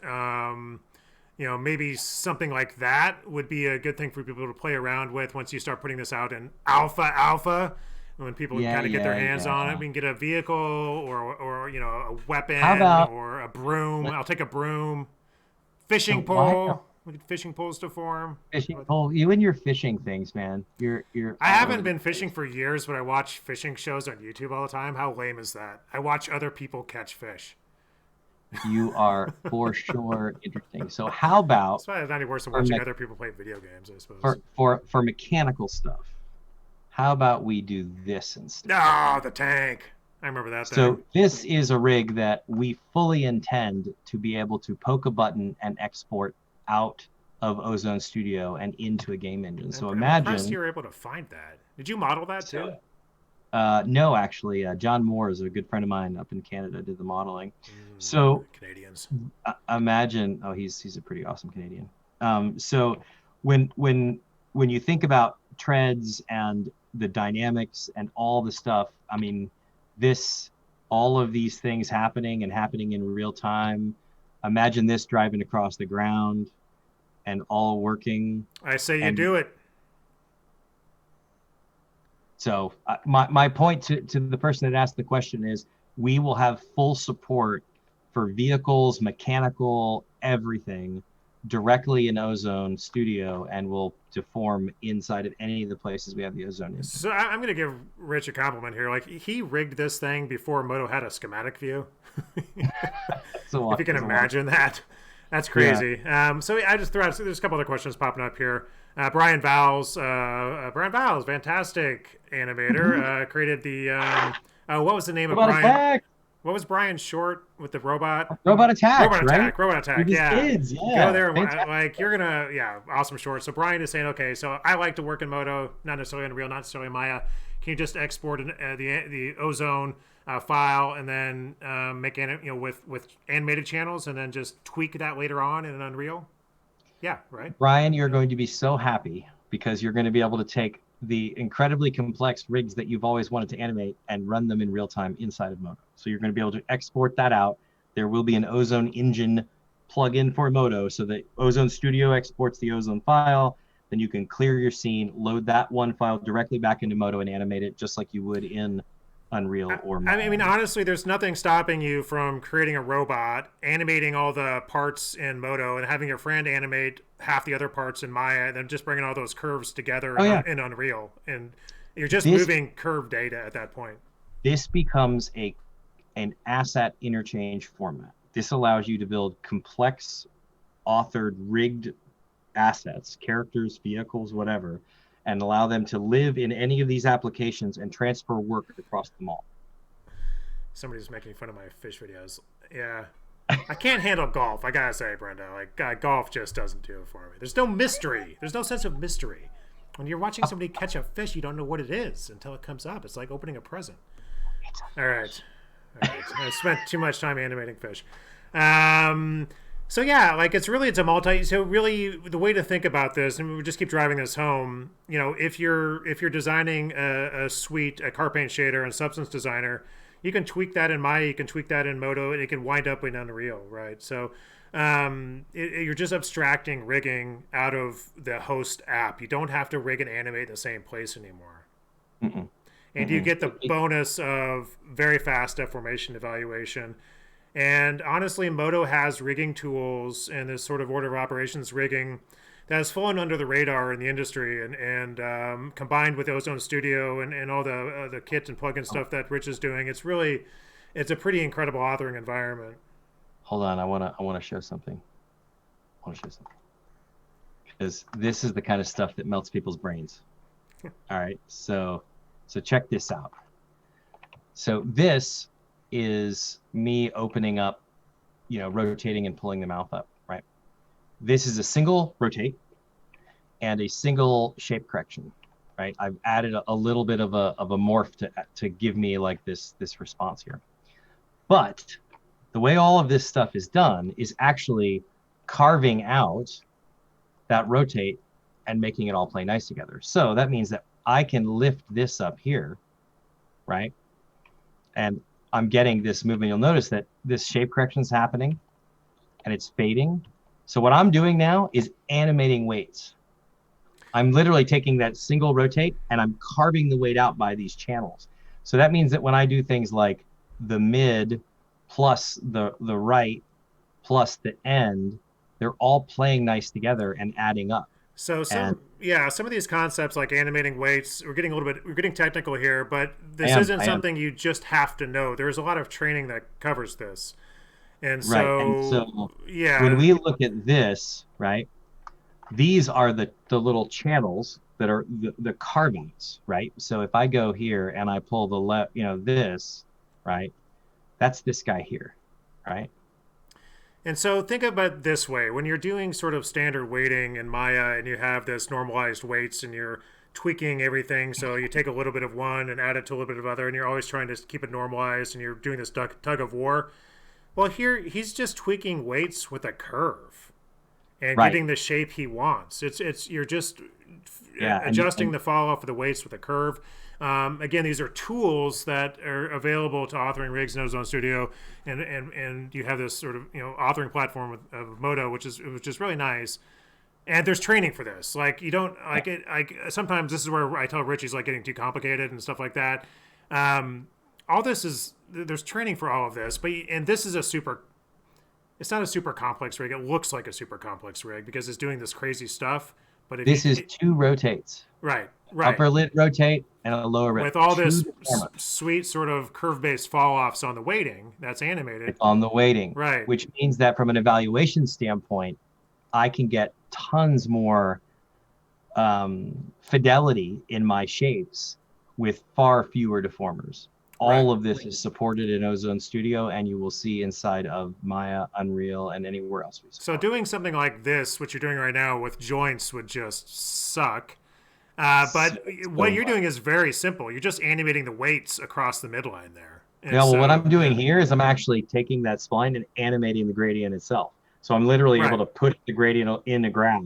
maybe something like that would be a good thing for people to play around with once you start putting this out in alpha. When people kind of get their hands on it, we can get a vehicle or a weapon or a broom. I'll take a broom. Fishing pole. We get fishing poles to form. Fishing pole. You and your fishing things, man. You're. I haven't been fishing for years, but I watch fishing shows on YouTube all the time. How lame is that? I watch other people catch fish. You are for sure interesting. So how about? It's not any worse than watching other people play video games, I suppose. For mechanical stuff, how about we do this instead? No, the tank. I remember that thing. So this is a rig that we fully intend to be able to poke a button and export out of Ozone Studio and into a game engine. So imagine. I'm impressed you were able to find that. Did you model that too? No, actually, John Moore is a good friend of mine up in Canada, did the modeling. So Canadians. Imagine, he's a pretty awesome Canadian. So when you think about treads and the dynamics and all the stuff, I mean, all of these things happening in real time. Imagine this driving across the ground and all working. I say you do it. So my point to the person that asked the question is, we will have full support for vehicles, mechanical, everything directly in Ozone Studio, and we'll deform inside of any of the places we have the Ozone in. So I'm going to give Rich a compliment here. Like, he rigged this thing before MODO had a schematic view. If you can imagine that. That's crazy. Yeah. So I just threw out, there's a couple other questions popping up here. Brian Vowles, fantastic animator, created the, what was the name of Brian? What was Brian Short with the robot? Robot attacks, Robot right? Attack. Robot With Attack. his Yeah. kids, Go yeah. there. Fantastic. Like you're gonna. Yeah. Awesome short. So Brian is saying, okay, so I like to work in MODO, not necessarily Unreal, not necessarily Maya. Can you just export the Ozone file and then make with animated channels and then just tweak that later on in Unreal? Yeah. Right. Brian, you're going to be so happy because you're going to be able to take the incredibly complex rigs that you've always wanted to animate and run them in real time inside of MODO. So you're going to be able to export that out. There will be an Ozone engine plugin for MODO so that Ozone Studio exports the Ozone file. Then you can clear your scene, load that one file directly back into MODO and animate it just like you would in Unreal or Maya. I mean, honestly, there's nothing stopping you from creating a robot, animating all the parts in MODO, and having your friend animate half the other parts in Maya, and then just bringing all those curves together in Unreal. And you're just moving curved data at that point. This becomes an asset interchange format. This allows you to build complex, authored, rigged assets, characters, vehicles, whatever, and allow them to live in any of these applications and transfer work across them all. Somebody's making fun of my fish videos. Yeah. I can't handle golf, I gotta say, Brenda. Like, golf just doesn't do it for me. There's no mystery. There's no sense of mystery. When you're watching somebody catch a fish, you don't know what it is until it comes up. It's like opening a present. All right. I spent too much time animating fish. So yeah, like it's a multi. So really, the way to think about this, and we just keep driving this home. If you're designing a suite, a car paint shader, and substance designer, you can tweak that in Maya, you can tweak that in MODO, and it can wind up in Unreal, right? So you're just abstracting rigging out of the host app. You don't have to rig and animate in the same place anymore. Mm-mm. And you get the bonus of very fast deformation evaluation. And honestly, MODO has rigging tools and this sort of order of operations rigging that has fallen under the radar in the industry. And combined with Ozone Studio and all the kit and plugin stuff that Rich is doing, it's a pretty incredible authoring environment. Hold on, I wanna show something. Because this is the kind of stuff that melts people's brains. All right, so check this out. So this is me opening up, rotating and pulling the mouth up, right? This is a single rotate and a single shape correction, right? I've added a little bit of a morph to give me like this response here. But the way all of this stuff is done is actually carving out that rotate and making it all play nice together. So that means that I can lift this up here, right? And I'm getting this movement. You'll notice that this shape correction is happening and it's fading. So what I'm doing now is animating weights. I'm literally taking that single rotate and I'm carving the weight out by these channels. So that means that when I do things like the mid plus the right plus the end, they're all playing nice together and adding up. So some of these concepts like animating weights, we're getting technical here, but this isn't something you just have to know. There's a lot of training that covers this. And so, when we look at this, right, these are the little channels that are the carve-outs, right? So if I go here and I pull the left, this, right, that's this guy here, right? And so think about it this way. When you're doing sort of standard weighting in Maya and you have this normalized weights and you're tweaking everything, so you take a little bit of one and add it to a little bit of other, and you're always trying to keep it normalized and you're doing this tug of war. Well, here he's just tweaking weights with a curve and getting the shape he wants. You're just adjusting the fall off of the weights with a curve. Again, these are tools that are available to authoring rigs in Ozone Studio, and you have this sort of authoring platform of MODO, which is really nice. And there's training for this. Like you don't like it. Like sometimes this is where I tell Rich he's like getting too complicated and stuff like that. All this is there's training for all of this, and this is it's not a super complex rig. It looks like a super complex rig because it's doing this crazy stuff. But this is two rotates. Right. Upper lit rotate and a lower rotate. With all this sweet sort of curve-based fall-offs on the weighting that's animated. On the weighting. Right. Which means that from an evaluation standpoint, I can get tons more fidelity in my shapes with far fewer deformers. All of this is supported in Ozone Studio, and you will see inside of Maya, Unreal, and anywhere else we So support. doing something like this, what you're doing right now with joints, would just suck. So, But so what you're much. doing is very simple. You're just animating the weights across the midline there. And Yeah, well, what so, I'm doing yeah, here is I'm actually taking that spline and animating the gradient itself. So I'm literally able right. to put the gradient in a graph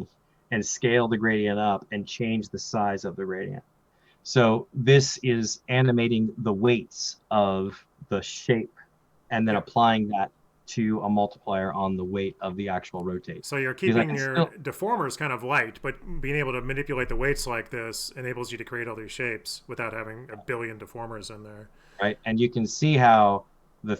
and scale the gradient up and change the size of the gradient. So this is animating the weights of the shape and then Yeah. applying that to a multiplier on the weight of the actual rotate. So you're Because I keeping can your still, deformers kind of light, but being able to manipulate the weights like this enables you to create all these shapes without having a billion deformers in there. right? And you can see how the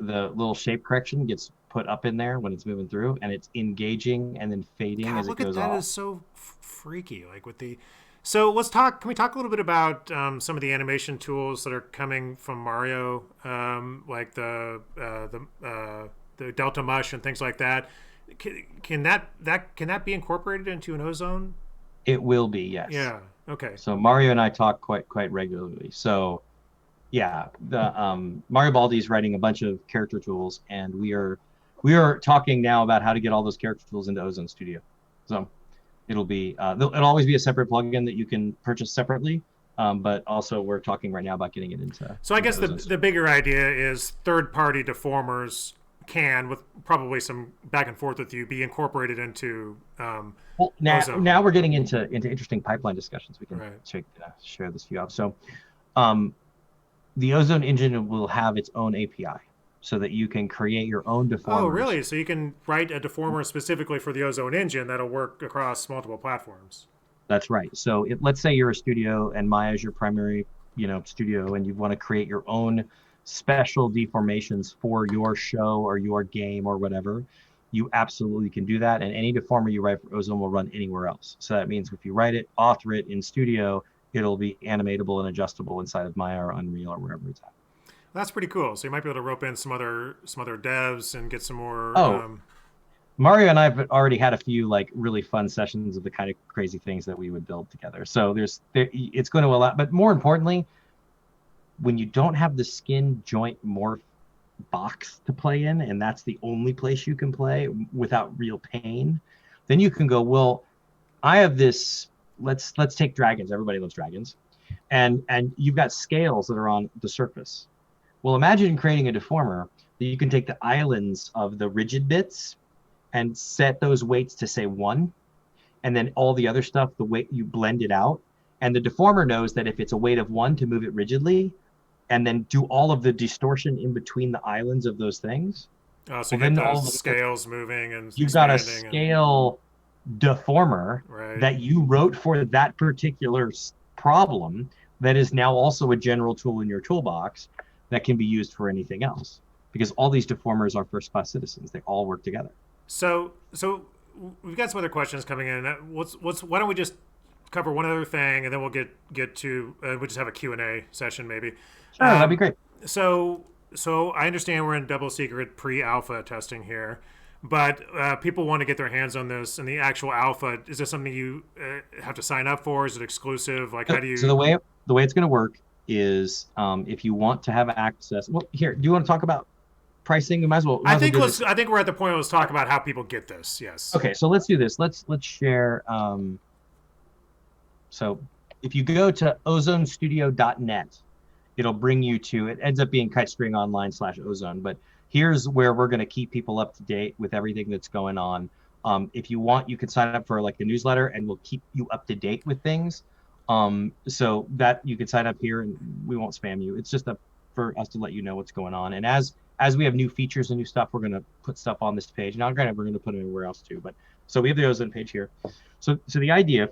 little shape correction gets put up in there when it's moving through, and it's engaging and then fading God, as it look at goes that! off. Is so freaky. Like with the, so let's talk. Can we talk a little bit about some of the animation tools that are coming from Mario, like the Delta Mush and things like that? Can that be incorporated into an Ozone? It will be, yes. Yeah. Okay. So Mario and I talk quite regularly. So yeah, the Mario Baldi's writing a bunch of character tools, and we are talking now about how to get all those character tools into Ozone Studio. So it'll always be a separate plugin that you can purchase separately, but also we're talking right now about getting it So I into guess the Ozone the Studio. bigger idea is third party deformers can, with probably some back and forth with you, be incorporated into Well, now Ozone. now we're getting into interesting pipeline discussions. We can Right. share this view out. So um, the Ozone engine will have its own API so that you can create your own Oh, deformers. really? So you can write a deformer specifically for the Ozone engine that'll work across multiple platforms. That's right. So let's say you're a studio and Maya is your primary, studio, and you want to create your own special deformations for your show or your game or whatever. You absolutely can do that, and any deformer you write for Ozone will run anywhere else. So that means if you write it, author it in Studio, it'll be animatable and adjustable inside of Maya or Unreal or wherever it's at. That's pretty cool. So you might be able to rope in some other devs and get some more. Oh, Mario and I have already had a few like really fun sessions of the kind of crazy things that we would build together. So it's going to allow, but more importantly, when you don't have the skin joint morph box to play in, and that's the only place you can play without real pain, then you can go, well, I have this. Let's take dragons. Everybody loves dragons, and you've got scales that are on the surface. Well, imagine creating a deformer that you can take the islands of the rigid bits and set those weights to say 1, and then all the other stuff, the weight you blend it out, and the deformer knows that if it's a weight of 1 to move it rigidly, and then do all of the distortion in between the islands of those things, So well you get then those all of a sudden scales moving and you've got a expanding and scale deformer right. that you wrote for that particular problem that is now also a general tool in your toolbox that can be used for anything else, because all these deformers are first class citizens. They all work together. So we've got some other questions coming in. Why don't we just cover one other thing and then we'll get to we'll just have a Q&A session maybe. Sure, that'd be great. So I understand we're in double secret pre-alpha testing here, but people want to get their hands on this and the actual alpha. Is this something you have to sign up for? Is it exclusive? Like how do So you? the way it's going to work is if you want to have access. Well, here, do you want to talk about pricing? We might as well do this. I think we're at the point where let's talk about how people get this. Yes. Okay, so let's do this. Let's share. So if you go to ozonestudio.net, it'll bring you to, it ends up being kitestring online/ozone, but here's where we're going to keep people up to date with everything that's going on. If you want, you can sign up for like a newsletter and we'll keep you up to date with things. So that you can sign up here and we won't spam you. It's just for us to let you know what's going on. And as we have new features and new stuff, we're going to put stuff on this page. Now, granted, we're going to put it everywhere else too, but so we have the Ozone page here. So the idea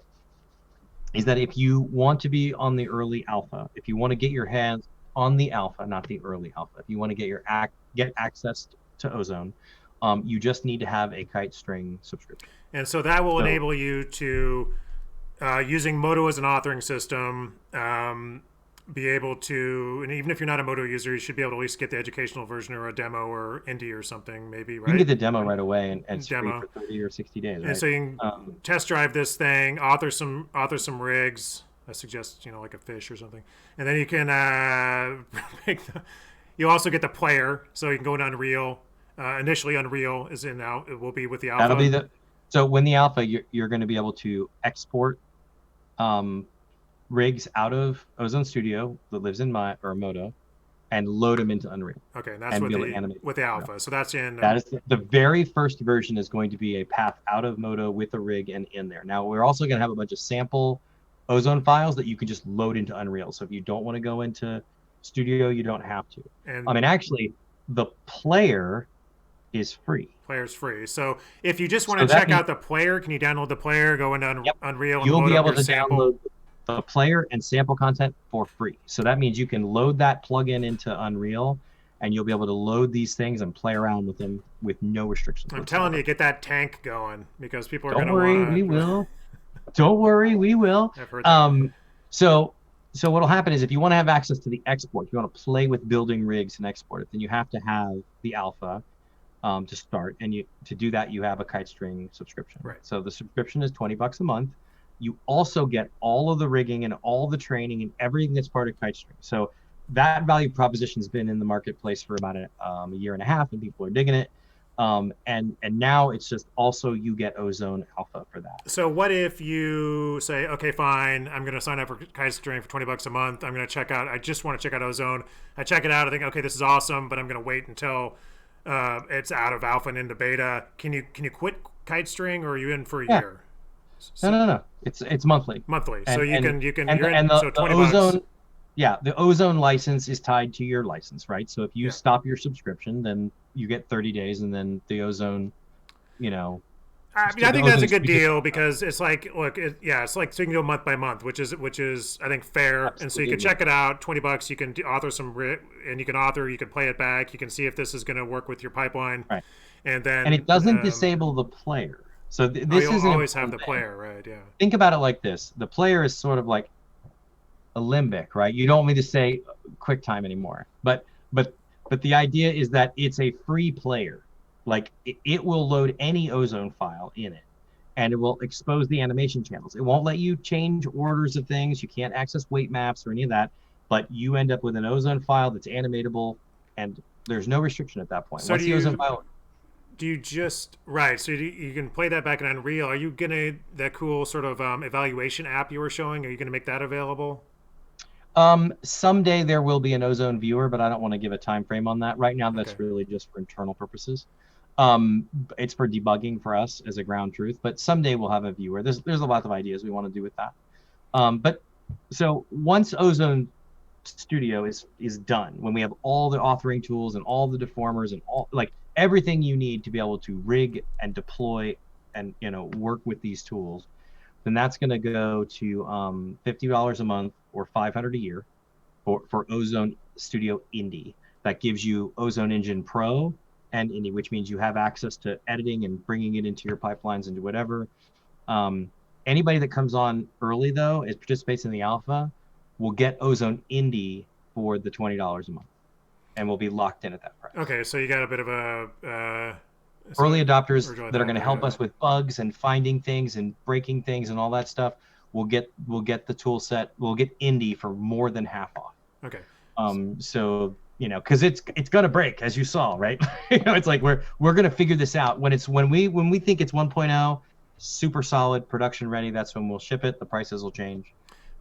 is that if you want to be on the early alpha, if you want to get your hands on the alpha, not the early alpha, if you want to get access to Ozone, you just need to have a kitestring subscription. And so that will enable you to, using MODO as an authoring system, be able to, and even if you're not a MODO user, you should be able to at least get the educational version or a demo or indie or something, maybe, right? You can get the demo right away, and it's Demo. free for 30 or 60 days, right? And so you can test drive this thing, author some rigs, I suggest, like a fish or something. And then you can you also get the player, so you can go into Unreal. Initially, Unreal is in now. It will be with the alpha. That'll be so when the alpha, you're going to be able to export rigs out of Ozone Studio that lives in MODO and load them into Unreal. Okay, and that's with the alpha. So that's in. That is the very first version is going to be a path out of MODO with a rig and in there. Now we're also going to have a bunch of sample Ozone files that you can just load into Unreal. So if you don't want to go into Studio, you don't have to. And actually, the player is free. Player's free. So if you just want to check out the player, can you download the player, go into Unreal, and you'll be able to sample? download the player and sample content for free. So that means you can load that plugin into Unreal, and you'll be able to load these things and play around with them with no restrictions. I'm telling you, get that tank going, because people are going to want to. Don't worry, we will. Don't worry, we will. I've heard that. So what'll happen is if you want to have access to the export, you want to play with building rigs and export it, then you have to have the alpha to start. And to do that, you have a KiteString subscription. Right. So the subscription is $20 a month. You also get all of the rigging and all the training and everything that's part of KiteString. So that value proposition has been in the marketplace for about a year and a half, and people are digging it. And now it's just also you get Ozone Alpha for that. So what if you say, okay, fine, I'm going to sign up for KiteString for $20 a month. I'm going to check out. I just want to check out Ozone. I check it out. I think, okay, this is awesome, but I'm going to wait until it's out of alpha and into beta. Can you quit KiteString, or are you in for a year? So, no. It's monthly. Monthly. And, so you can the $20 Ozone. Yeah, the Ozone license is tied to your license, right? So if you stop your subscription, then you get 30 days, and then the Ozone, I think that's a good deal, because it's like, look, it's like, so you can go month by month, which is I think fair. Absolutely. And so you can check it out, $20. You can author and you can play it back. You can see if this is going to work with your pipeline, right? And it doesn't disable the player. So this is always have the player, right? Yeah. Think about it like this: the player is sort of like a limbic, right? You don't want me to say QuickTime anymore, but the idea is that it's a free player. Like it will load any Ozone file in it, and it will expose the animation channels. It won't let you change orders of things. You can't access weight maps or any of that, but you end up with an Ozone file that's animatable, and there's no restriction at that point. So the Ozone file, do you just so you can play that back in Unreal? Are you gonna that cool sort of evaluation app you were showing? Are you gonna make that available? Someday there will be an Ozone viewer, but I don't want to give a time frame on that. Right now, that's really just for internal purposes. It's for debugging for us as a ground truth, but someday we'll have a viewer. There's a lot of ideas we want to do with that. But so once Ozone Studio is done, when we have all the authoring tools and all the deformers and all everything you need to be able to rig and deploy and work with these tools, then that's going to go to $50 a month or $500 a year for Ozone Studio Indie. That gives you Ozone Engine Pro and Indie, which means you have access to editing and bringing it into your pipelines and do whatever. Anybody that comes on early, though, and participates in the alpha, will get Ozone Indie for the $20 a month, and will be locked in at that price. Okay, so you got a bit of a early adopters that are going to help us with bugs and finding things and breaking things and all that stuff. We'll get the tool set. We'll get Indie for more than half off. Okay. So because it's gonna break, as you saw, right? It's like we're gonna figure this out when we think it's 1.0, super solid, production ready. That's when we'll ship it. The prices will change.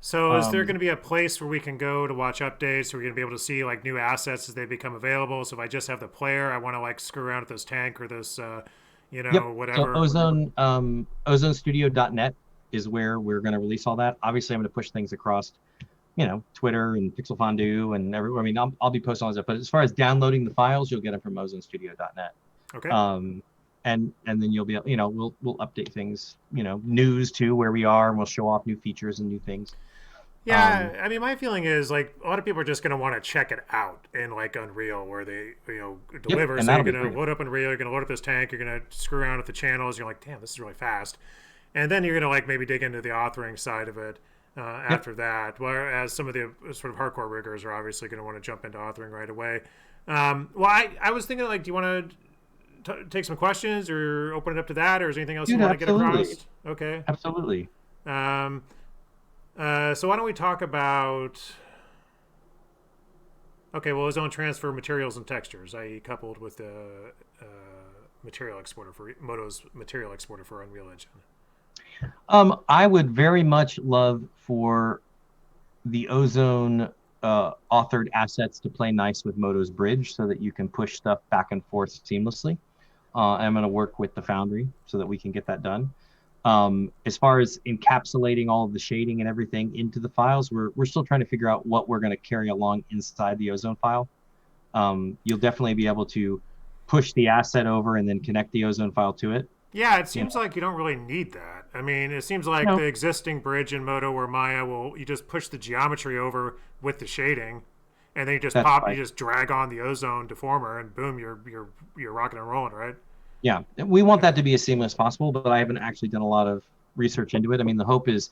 So is there going to be a place where we can go to watch updates? We're going to be able to see new assets as they become available. So if I just have the player, I want to screw around with this tank or this, whatever. So OzoneStudio.net is where we're going to release all that. Obviously, I'm going to push things across, Twitter and Pixel Fondue and everywhere. I mean, I'll be posting all that. But as far as downloading the files, you'll get them from OzoneStudio.net. Okay. And then you'll be, we'll update things, news too, where we are, and we'll show off new features and new things. Yeah, I mean, my feeling is a lot of people are just going to want to check it out in Unreal, where they deliver. Yep, so you're going to load up Unreal, you're going to load up this tank, you're going to screw around with the channels. You're like, damn, this is really fast. And then you're going to maybe dig into the authoring side of it after that. Whereas some of the sort of hardcore riggers are obviously going to want to jump into authoring right away. Well, I was thinking do you want to take some questions or open it up to that, or is there anything else you want to get across? Okay. Absolutely. So why don't we talk about? Okay, well, ozone transfer materials and textures, i.e., coupled with the material exporter for MODO's material exporter for Unreal Engine. I would very much love for the Ozone authored assets to play nice with MODO's bridge so that you can push stuff back and forth seamlessly. I'm going to work with the Foundry so that we can get that done. As far as encapsulating all of the shading and everything into the files, we're still trying to figure out what we're going to carry along inside the Ozone file. You'll definitely be able to push the asset over and then connect the Ozone file to it. Yeah, it seems like you don't really need that. I mean, it seems like No, the existing bridge in MODO or Maya will you just push the geometry over with the shading, and then you just that's pop, you right. just drag on the ozone deformer, and boom, you're rocking and rolling, right? Yeah, we want that to be as seamless as possible, but I haven't actually done a lot of research into it. I mean, the hope is,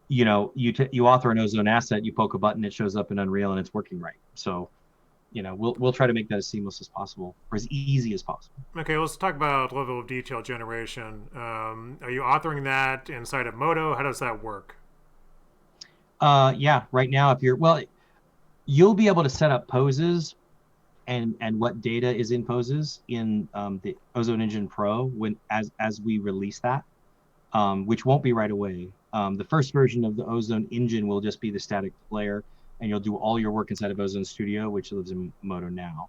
you author an Ozone asset, you poke a button, it shows up in Unreal, and it's working right. So, we'll try to make that as seamless as possible, or as easy as possible. Okay, let's talk about level of detail generation. Are you authoring that inside of MODO? How does that work? Yeah, right now, if you'll be able to set up poses and what data is in poses in the Ozone Engine Pro as we release that, which won't be right away. The first version of the Ozone Engine will just be the static layer, and you'll do all your work inside of Ozone Studio, which lives in MODO now.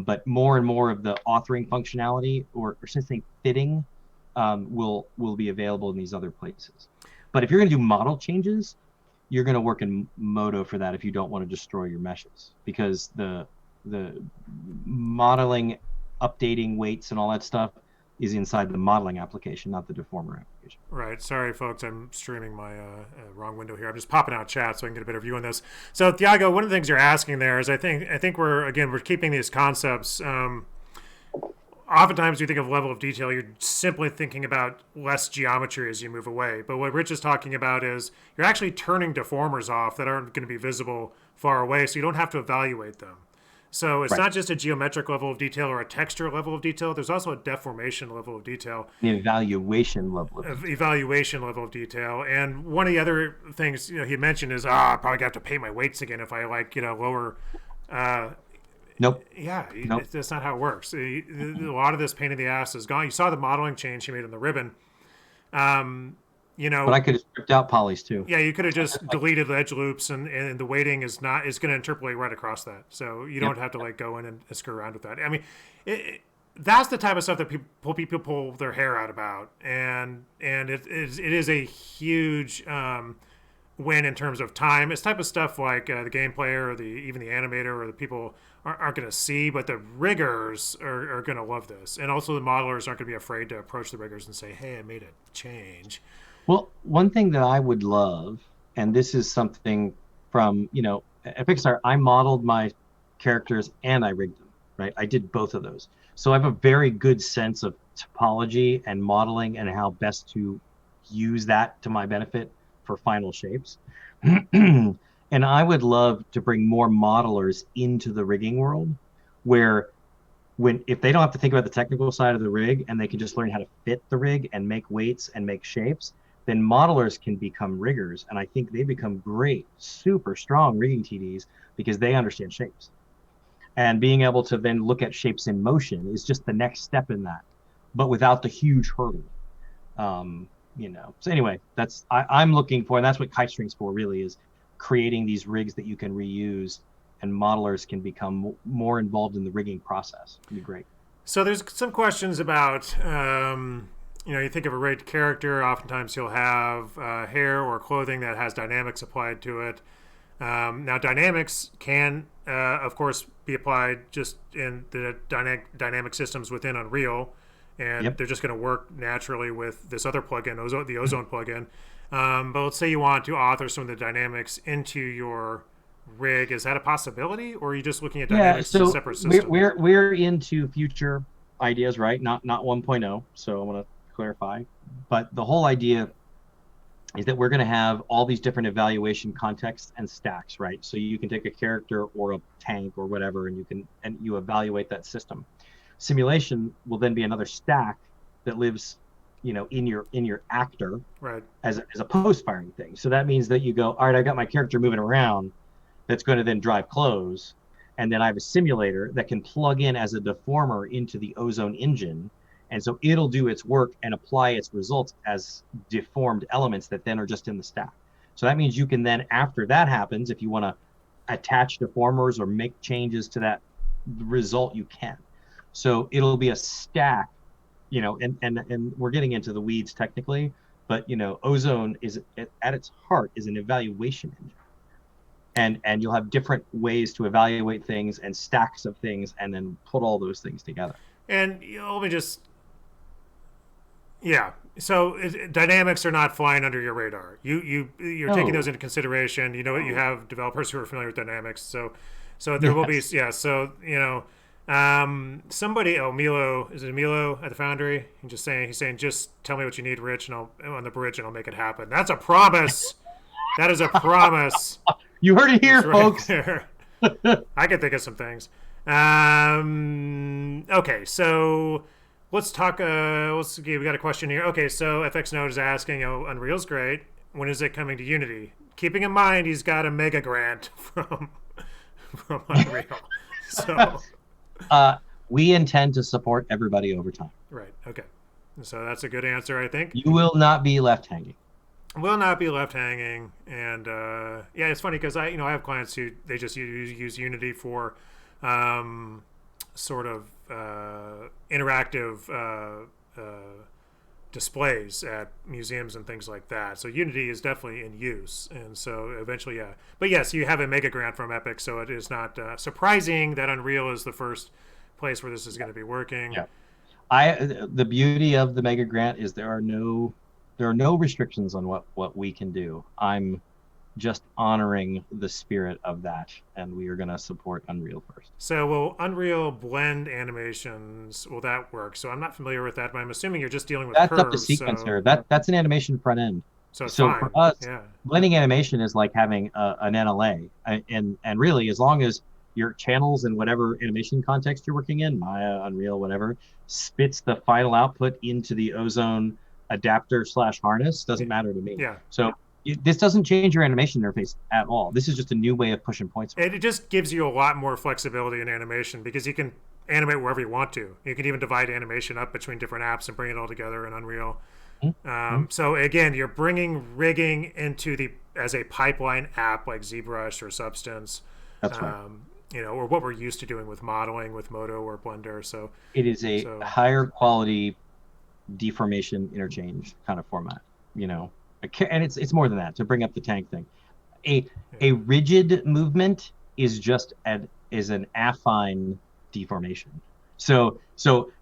But more and more of the authoring functionality, or should I say fitting, will be available in these other places. But if you're going to do model changes, you're going to work in MODO for that if you don't want to destroy your meshes, because the modeling, updating weights and all that stuff is inside the modeling application, not the deformer application. Right. Sorry, folks. I'm streaming my wrong window here. I'm just popping out chat so I can get a better view on this. So, Thiago, one of the things you're asking there is, I think we're keeping these concepts. Oftentimes, you think of level of detail, you're simply thinking about less geometry as you move away. But what Rich is talking about is you're actually turning deformers off that aren't going to be visible far away, so you don't have to evaluate them. So it's Right. not just a geometric level of detail or a texture level of detail. There's also a deformation level of detail, The evaluation level of detail. evaluation level of detail. And one of the other things he mentioned is, I probably got to pay my weights again if I lower. Uh, Nope. yeah, Nope. that's not how it works. A lot of this pain in the ass is gone. You saw the modeling change she made on the ribbon. Um, you But I know, could have stripped out polys too. yeah, you could have just deleted the edge loops, and the weighting is going to interpolate right across that. So you don't Yep. have to go in and screw around with that. I mean, that's the type of stuff that people pull their hair out about, and it is a huge win in terms of time. It's type of stuff like the game player or even the animator or the people aren't going to see, but the riggers are going to love this, and also the modelers aren't going to be afraid to approach the riggers and say, "Hey, I made a change." Well, one thing that I would love, and this is something from, at Pixar, I modeled my characters and I rigged them, right? I did both of those. So I have a very good sense of topology and modeling and how best to use that to my benefit for final shapes. And I would love to bring more modelers into the rigging world where if they don't have to think about the technical side of the rig and they can just learn how to fit the rig and make weights and make shapes, then modelers can become riggers. And I think they become great, super strong rigging TDs because they understand shapes. And being able to then look at shapes in motion is just the next step in that, but without the huge hurdle. So anyway, I'm looking for, and that's what KiteString's for really, is creating these rigs that you can reuse, and modelers can become more involved in the rigging process. It'd be great. So there's some questions about, you think of a rigged character. Oftentimes you'll have hair or clothing that has dynamics applied to it. Now dynamics can, of course, be applied just in the dynamic systems within Unreal, and Yep. they're just going to work naturally with this other plugin, the Ozone plugin. But let's say you want to author some of the dynamics into your rig. Is that a possibility, or are you just looking at Yeah, dynamics as a so separate we're system? we're we're into future ideas, right? Not 1.0. So I want to clarify, but the whole idea is that we're going to have all these different evaluation contexts and stacks, right? So you can take a character or a tank or whatever, and you evaluate that system. Simulation will then be another stack that lives in your actor Right. as a post-firing thing. So that means that you go, all right, I got my character moving around that's going to then drive close. And then I have a simulator that can plug in as a deformer into the Ozone engine. And so it'll do its work and apply its results as deformed elements that then are just in the stack. So that means you can then, after that happens, if you want to attach deformers or make changes to that result, you can. So it'll be a stack, and we're getting into the weeds technically, but Ozone is at its heart is an evaluation engine. And you'll have different ways to evaluate things and stacks of things and then put all those things together. And let me just, yeah. So dynamics are not flying under your radar. You're taking those into consideration. You have developers who are familiar with dynamics. So there will be, yeah. So somebody, Milo, is it Milo at the Foundry? He's saying, just tell me what you need, Rich, and I'll on the bridge, and I'll make it happen. That's a promise. That is a promise. You heard it here, folks. Right. I can think of some things. Okay, so let's talk. We got a question here. Okay, so FX Node is asking, Unreal's great. When is it coming to Unity? Keeping in mind he's got a mega grant from Unreal. So we intend to support everybody over time. Right. Okay. So that's a good answer, I think. You will not be left hanging. Will not be left hanging. And yeah, it's funny because I have clients who they just use Unity for sort of interactive displays at museums and things like that. So Unity is definitely in use. And so eventually, yeah. But yes, you have a mega grant from Epic, so it is not surprising that Unreal is the first place where this is going to be working. Yeah. The beauty of the mega grant is there are no restrictions on what we can do. I'm just honoring the spirit of that, and we are going to support Unreal first. So will Unreal blend animations? Will that work? So I'm not familiar with that, but I'm assuming you're just dealing with that's curves. Up to sequencer. So that's an animation front end. So for us, blending animation is like having an NLA, and really, as long as your channels and whatever animation context you're working in, Maya, Unreal, whatever, spits the final output into the Ozone adapter / harness, doesn't matter to me. Yeah. So this doesn't change your animation interface at all. This is just a new way of pushing points. It just gives you a lot more flexibility in animation because you can animate wherever you want to. You can even divide animation up between different apps and bring it all together in Unreal. So again, you're bringing rigging into as a pipeline app like ZBrush or Substance. That's right. Or what we're used to doing with modeling with MODO or Blender. So it is a higher quality deformation interchange kind of format, and it's more than that. To bring up the tank thing, a rigid movement is just an affine deformation. So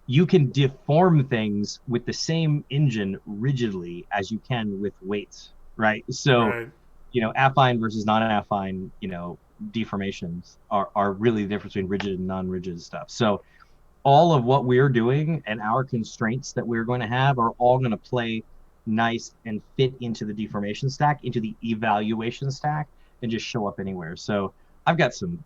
you can deform things with the same engine rigidly as you can with weights, right? So affine versus non-affine, deformations are really the difference between rigid and non-rigid stuff. So all of what we're doing and our constraints that we're going to have are all going to play nice and fit into the deformation stack, into the evaluation stack, and just show up anywhere. So I've got some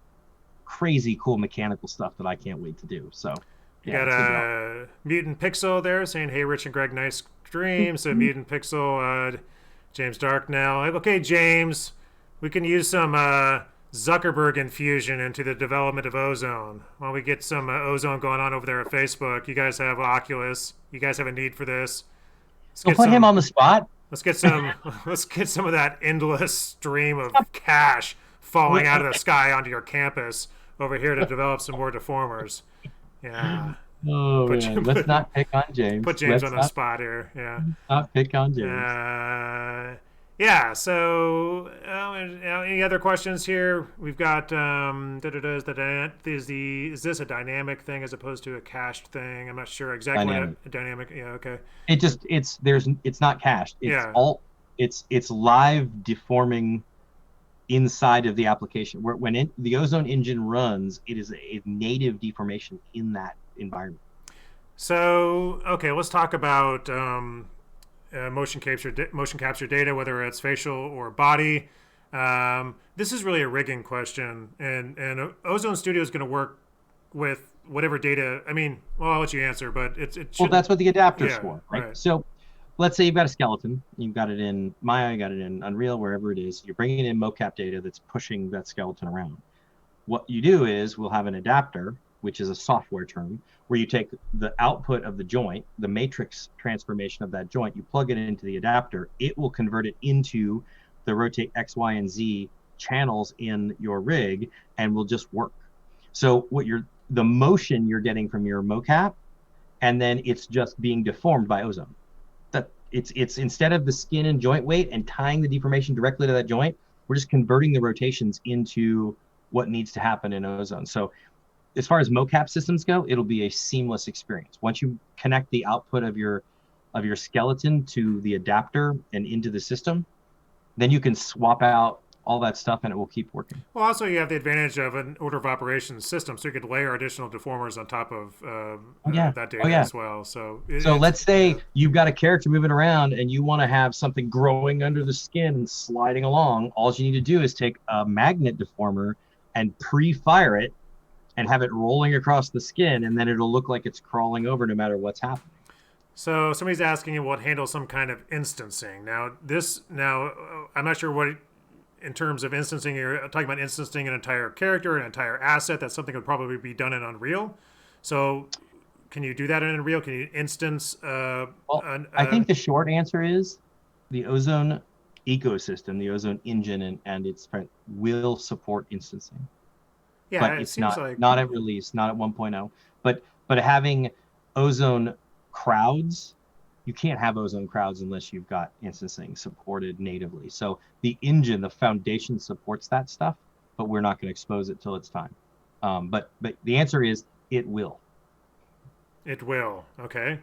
crazy cool mechanical stuff that I can't wait to do. So you got a Mutant Pixel there saying, "Hey, Rich and Greg, nice stream." So Mutant Pixel, James Darknell. Okay, James, we can use some Zuckerberg infusion into the development of Ozone. While we get some Ozone going on over there at Facebook, you guys have Oculus. You guys have a need for this. Let's put him on the spot. Let's get some. Let's get some of that endless stream of cash falling out of the sky onto your campus over here to develop some more deformers. Yeah. Oh, let's not pick on James. Put James on the spot here. Yeah. Not pick on James. Yeah, so any other questions here? We've got is this a dynamic thing as opposed to a cached thing? I'm not sure exactly dynamic. What a dynamic. Yeah, okay. It's not cached. It's live deforming inside of the application. When the Ozone engine runs, it is a native deformation in that environment. So okay, let's talk about motion capture data, whether it's facial or body. This is really a rigging question, and Ozone Studio is going to work with whatever data. I mean, well, I'll let you answer, but it well, that's what the adapter's for, right? So let's say you've got a skeleton, you've got it in Maya, you got it in Unreal, wherever it is, you're bringing in mocap data that's pushing that skeleton around. What you do is we'll have an adapter, which is a software term, where you take the output of the joint, the matrix transformation of that joint, you plug it into the adapter, it will convert it into the rotate X, Y, and Z channels in your rig and will just work. So the motion you're getting from your mocap, and then it's just being deformed by ozone. It's instead of the skin and joint weight and tying the deformation directly to that joint, we're just converting the rotations into what needs to happen in ozone. So as far as mocap systems go, it'll be a seamless experience. Once you connect the output of your skeleton to the adapter and into the system, then you can swap out all that stuff and it will keep working. Well, also you have the advantage of an order of operations system, so you could layer additional deformers on top of that data as well. So let's say you've got a character moving around and you want to have something growing under the skin and sliding along. All you need to do is take a magnet deformer and pre-fire it and have it rolling across the skin, and then it'll look like it's crawling over no matter what's happening. So somebody's asking, will it handle some kind of instancing? Now, I'm not sure what, in terms of instancing, you're talking about instancing an entire character, an entire asset. That's something that would probably be done in Unreal. So can you do that in Unreal? Can you instance? I think the short answer is the Ozone ecosystem, the Ozone engine and its friend will support instancing. Yeah, but it's not at release, not at 1.0. But having Ozone crowds, you can't have Ozone crowds unless you've got instancing supported natively. So the engine, the foundation supports that stuff, but we're not going to expose it till it's time. But the answer is it will. It will. Okay.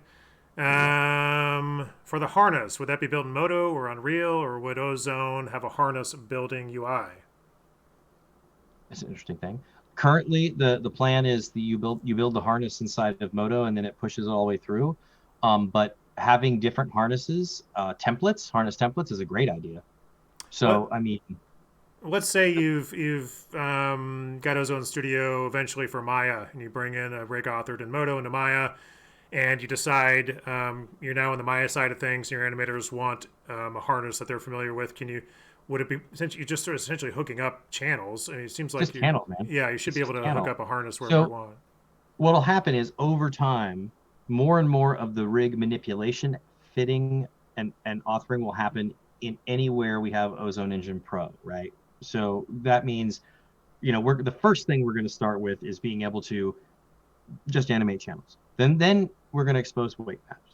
For the harness, would that be built in MODO or Unreal, or would Ozone have a harness building UI? It's an interesting thing. Currently, the plan is that you build the harness inside of MODO and then it pushes it all the way through. But having different harnesses, harness templates is a great idea. So I mean, let's say you've got Ozone Studio eventually for Maya, and you bring in a rig authored in MODO into Maya, and you decide you're now on the Maya side of things, and your animators want a harness that they're familiar with. Would it be essentially just sort of essentially hooking up channels? I mean, it seems like just channel, man. Yeah, you should be able to hook up a harness wherever you want. What'll happen is over time, more and more of the rig manipulation, fitting, and authoring will happen in anywhere we have Ozone Engine Pro, right? So that means, the first thing we're going to start with is being able to just animate channels. Then we're going to expose weight patterns.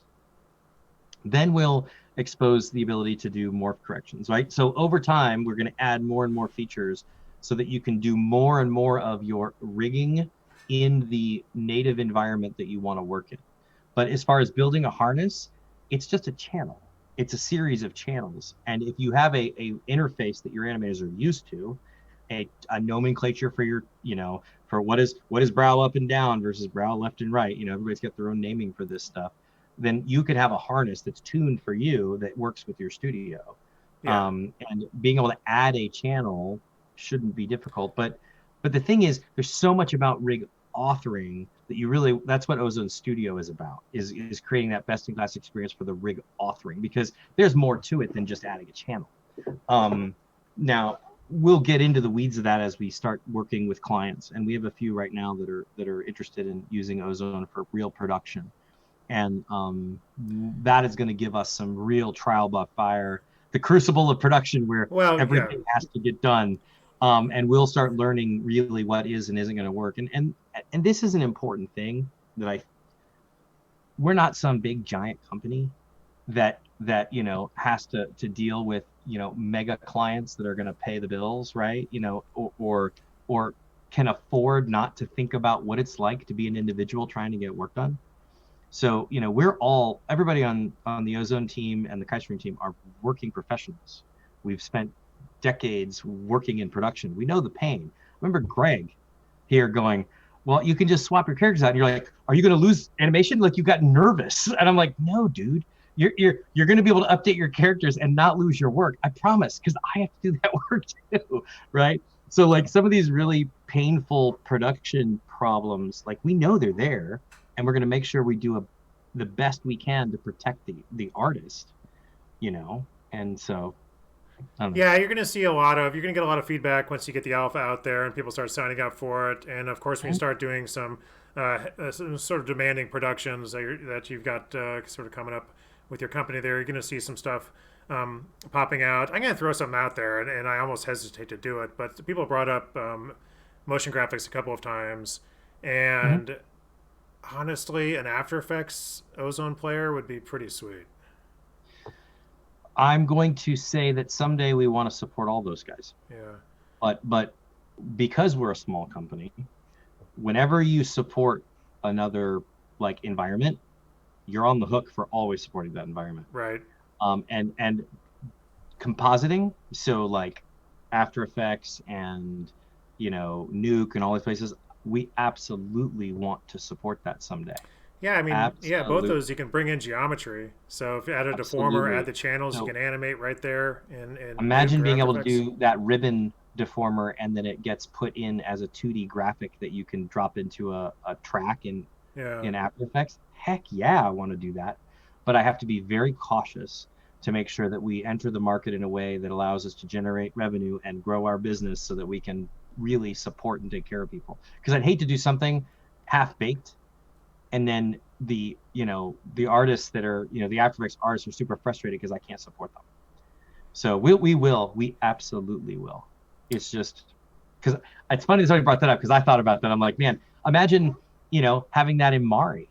Then we'll expose the ability to do morph corrections, right? So over time, we're going to add more and more features so that you can do more and more of your rigging in the native environment that you want to work in. But as far as building a harness, it's just a channel. It's a series of channels. And if you have a interface that your animators are used to, a nomenclature for your, for what is brow up and down versus brow left and right, everybody's got their own naming for this stuff, then you could have a harness that's tuned for you that works with your studio. Yeah. And being able to add a channel shouldn't be difficult. But the thing is, there's so much about rig authoring that that's what Ozone Studio is about, is creating that best-in-class experience for the rig authoring, because there's more to it than just adding a channel. Now, we'll get into the weeds of that as we start working with clients. And we have a few right now that are interested in using Ozone for real production. And that is going to give us some real trial by fire, the crucible of production where everything has to get done. And we'll start learning really what is and isn't going to work. And this is an important thing that we're not some big giant company that has to deal with, mega clients that are going to pay the bills, right? Or can afford not to think about what it's like to be an individual trying to get work done. So, everybody on the Ozone team and the Kitestream team are working professionals. We've spent decades working in production. We know the pain. Remember Greg here going, well, you can just swap your characters out. And you're like, are you going to lose animation? Like, you got nervous. And I'm like, no, dude, you're going to be able to update your characters and not lose your work. I promise, because I have to do that work too, right? So like some of these really painful production problems, like we know they're there, and we're going to make sure we do the best we can to protect the artist, and so I don't know. Yeah, you're going to get a lot of feedback once you get the alpha out there and people start signing up for it. And of course, when you start doing some sort of demanding productions that you've got sort of coming up with your company there, you're going to see some stuff popping out. I'm going to throw something out there, and I almost hesitate to do it, but people brought up motion graphics a couple of times, and honestly, an After Effects Ozone player would be pretty sweet. I'm going to say that someday we want to support all those guys. Yeah. But because we're a small company, whenever you support another like environment, you're on the hook for always supporting that environment. Right. And compositing, so like After Effects and Nuke and all these places, we absolutely want to support that someday. Yeah, I mean, yeah, both Absolutely. those you can bring in geometry. So if you add a deformer, Absolutely. add the channels, you So can animate right there in Nuke imagine or being After able to Effects. do that ribbon deformer and then it gets put in as a 2D graphic that you can drop into a track Yeah. in After Effects. Heck yeah, I want to do that. But I have to be very cautious to make sure that we enter the market in a way that allows us to generate revenue and grow our business so that we can really support and take care of people. Because I'd hate to do something half baked and then the artists that are the After Effects artists are super frustrated because I can't support them. So we absolutely will. It's just because it's funny that somebody brought that up because I thought about that. I'm like, man, imagine having that in Mari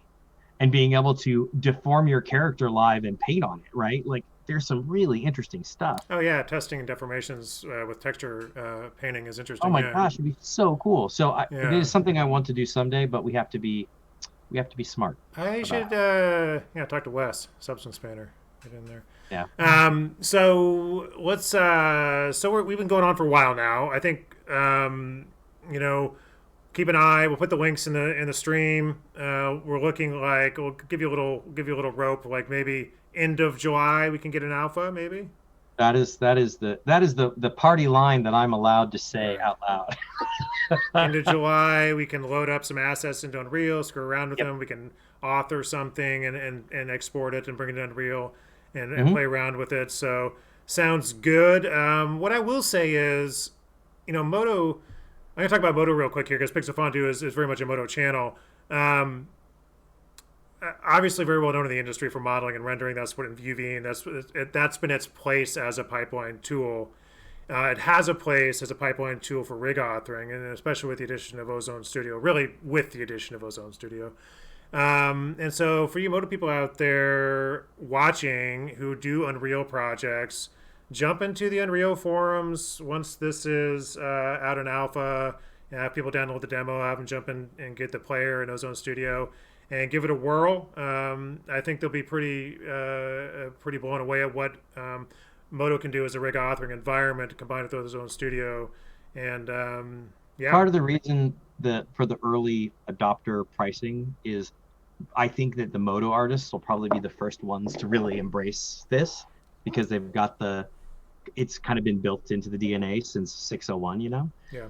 and being able to deform your character live and paint on it, right? Like there's some really interesting stuff. Oh yeah, testing deformations with texture painting is Oh interesting. my Yeah. gosh, it'd be so cool. So it Yeah. is something I want to do someday, but we have to be smart I about should it. talk to Wes, Substance Painter. Get in there. Yeah. So let's we've been going on for a while now. I think you know keep an eye. We'll put the links in the stream. We're looking like we'll give you a little rope. Like maybe end of July we can get an alpha. Maybe. That is the party line that I'm allowed to All say right. out loud. End of July we can load up some assets into Unreal, screw around with Yep. them. We can author something and export it and bring it to Unreal and Hmm. play around with it. So sounds good. What I will say is, MODO. I'm gonna talk about MODO real quick here because Pixel is very much a MODO channel. Um, Obviously very well known in the industry for modeling and rendering. That's what in UV, and that's been its place as a pipeline tool. It has a place as a pipeline tool for rig authoring, and especially with the addition of Ozone Studio. Really, with the addition of Ozone Studio. And so, for you Moto people out there watching who do Unreal projects, jump into the Unreal forums once this is out in alpha. Have people download the demo, have them jump in and get the player in Ozone Studio, and give it a whirl. I think they'll be pretty blown away at what Moto can do as a rig authoring environment combined with Ozone Studio. And yeah, Part of the reason that for the early adopter pricing is I think that the Moto artists will probably be the first ones to really embrace this because they've got it's kind of been built into the DNA since 601, yeah,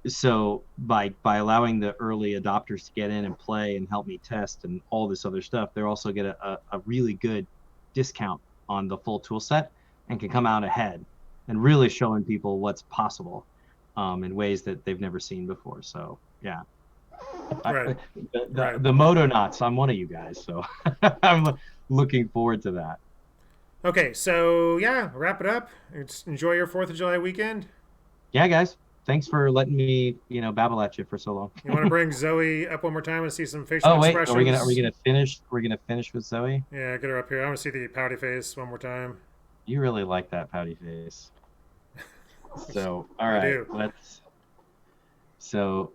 So by allowing the early adopters to get in and play and help me test and all this other stuff, they're also get a really good discount on the full tool set and can come out ahead and really showing people what's possible in ways that they've never seen before. So yeah, right, right. the Moto Knots, I'm one of you guys, so I'm looking forward to that. Okay, so yeah, wrap it up. Enjoy your 4th of July weekend. Yeah, guys, thanks for letting me babble at you for so long. You want to bring Zoe up one more time and see some facial Oh wait, are we expressions? gonna finish? We're gonna finish with Zoe. Yeah, get her up here. I want to see the pouty face one more time. You really like that pouty face. So all I right, do. let's. So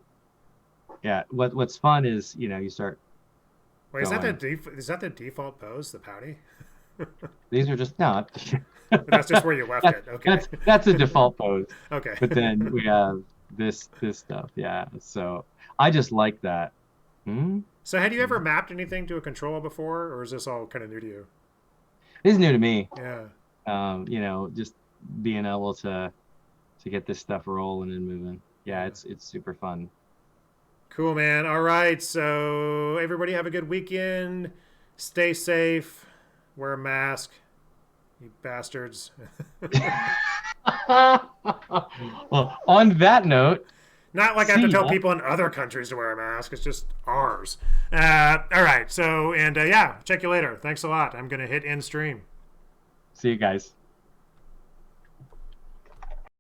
yeah, what's fun is you start Wait, going. is that the default pose, the pouty? These are just not. That's just where you left that's it. Okay. that's a default pose. Okay. But then we have this stuff. Yeah. So I just like that. Hmm? So, had you ever mapped anything to a controller before, or is this all kind of new to you? This is new to me. Yeah. Just being able to get this stuff rolling and moving. Yeah, Yeah. it's super fun. Cool, man. All right. So, everybody have a good weekend. Stay safe. Wear a mask. You bastards. Well, on that note, Not like I have to see tell ya. people in other countries to wear a mask. It's just ours. All right. So, and yeah, check you later. Thanks a lot. I'm going to hit end stream. See you guys.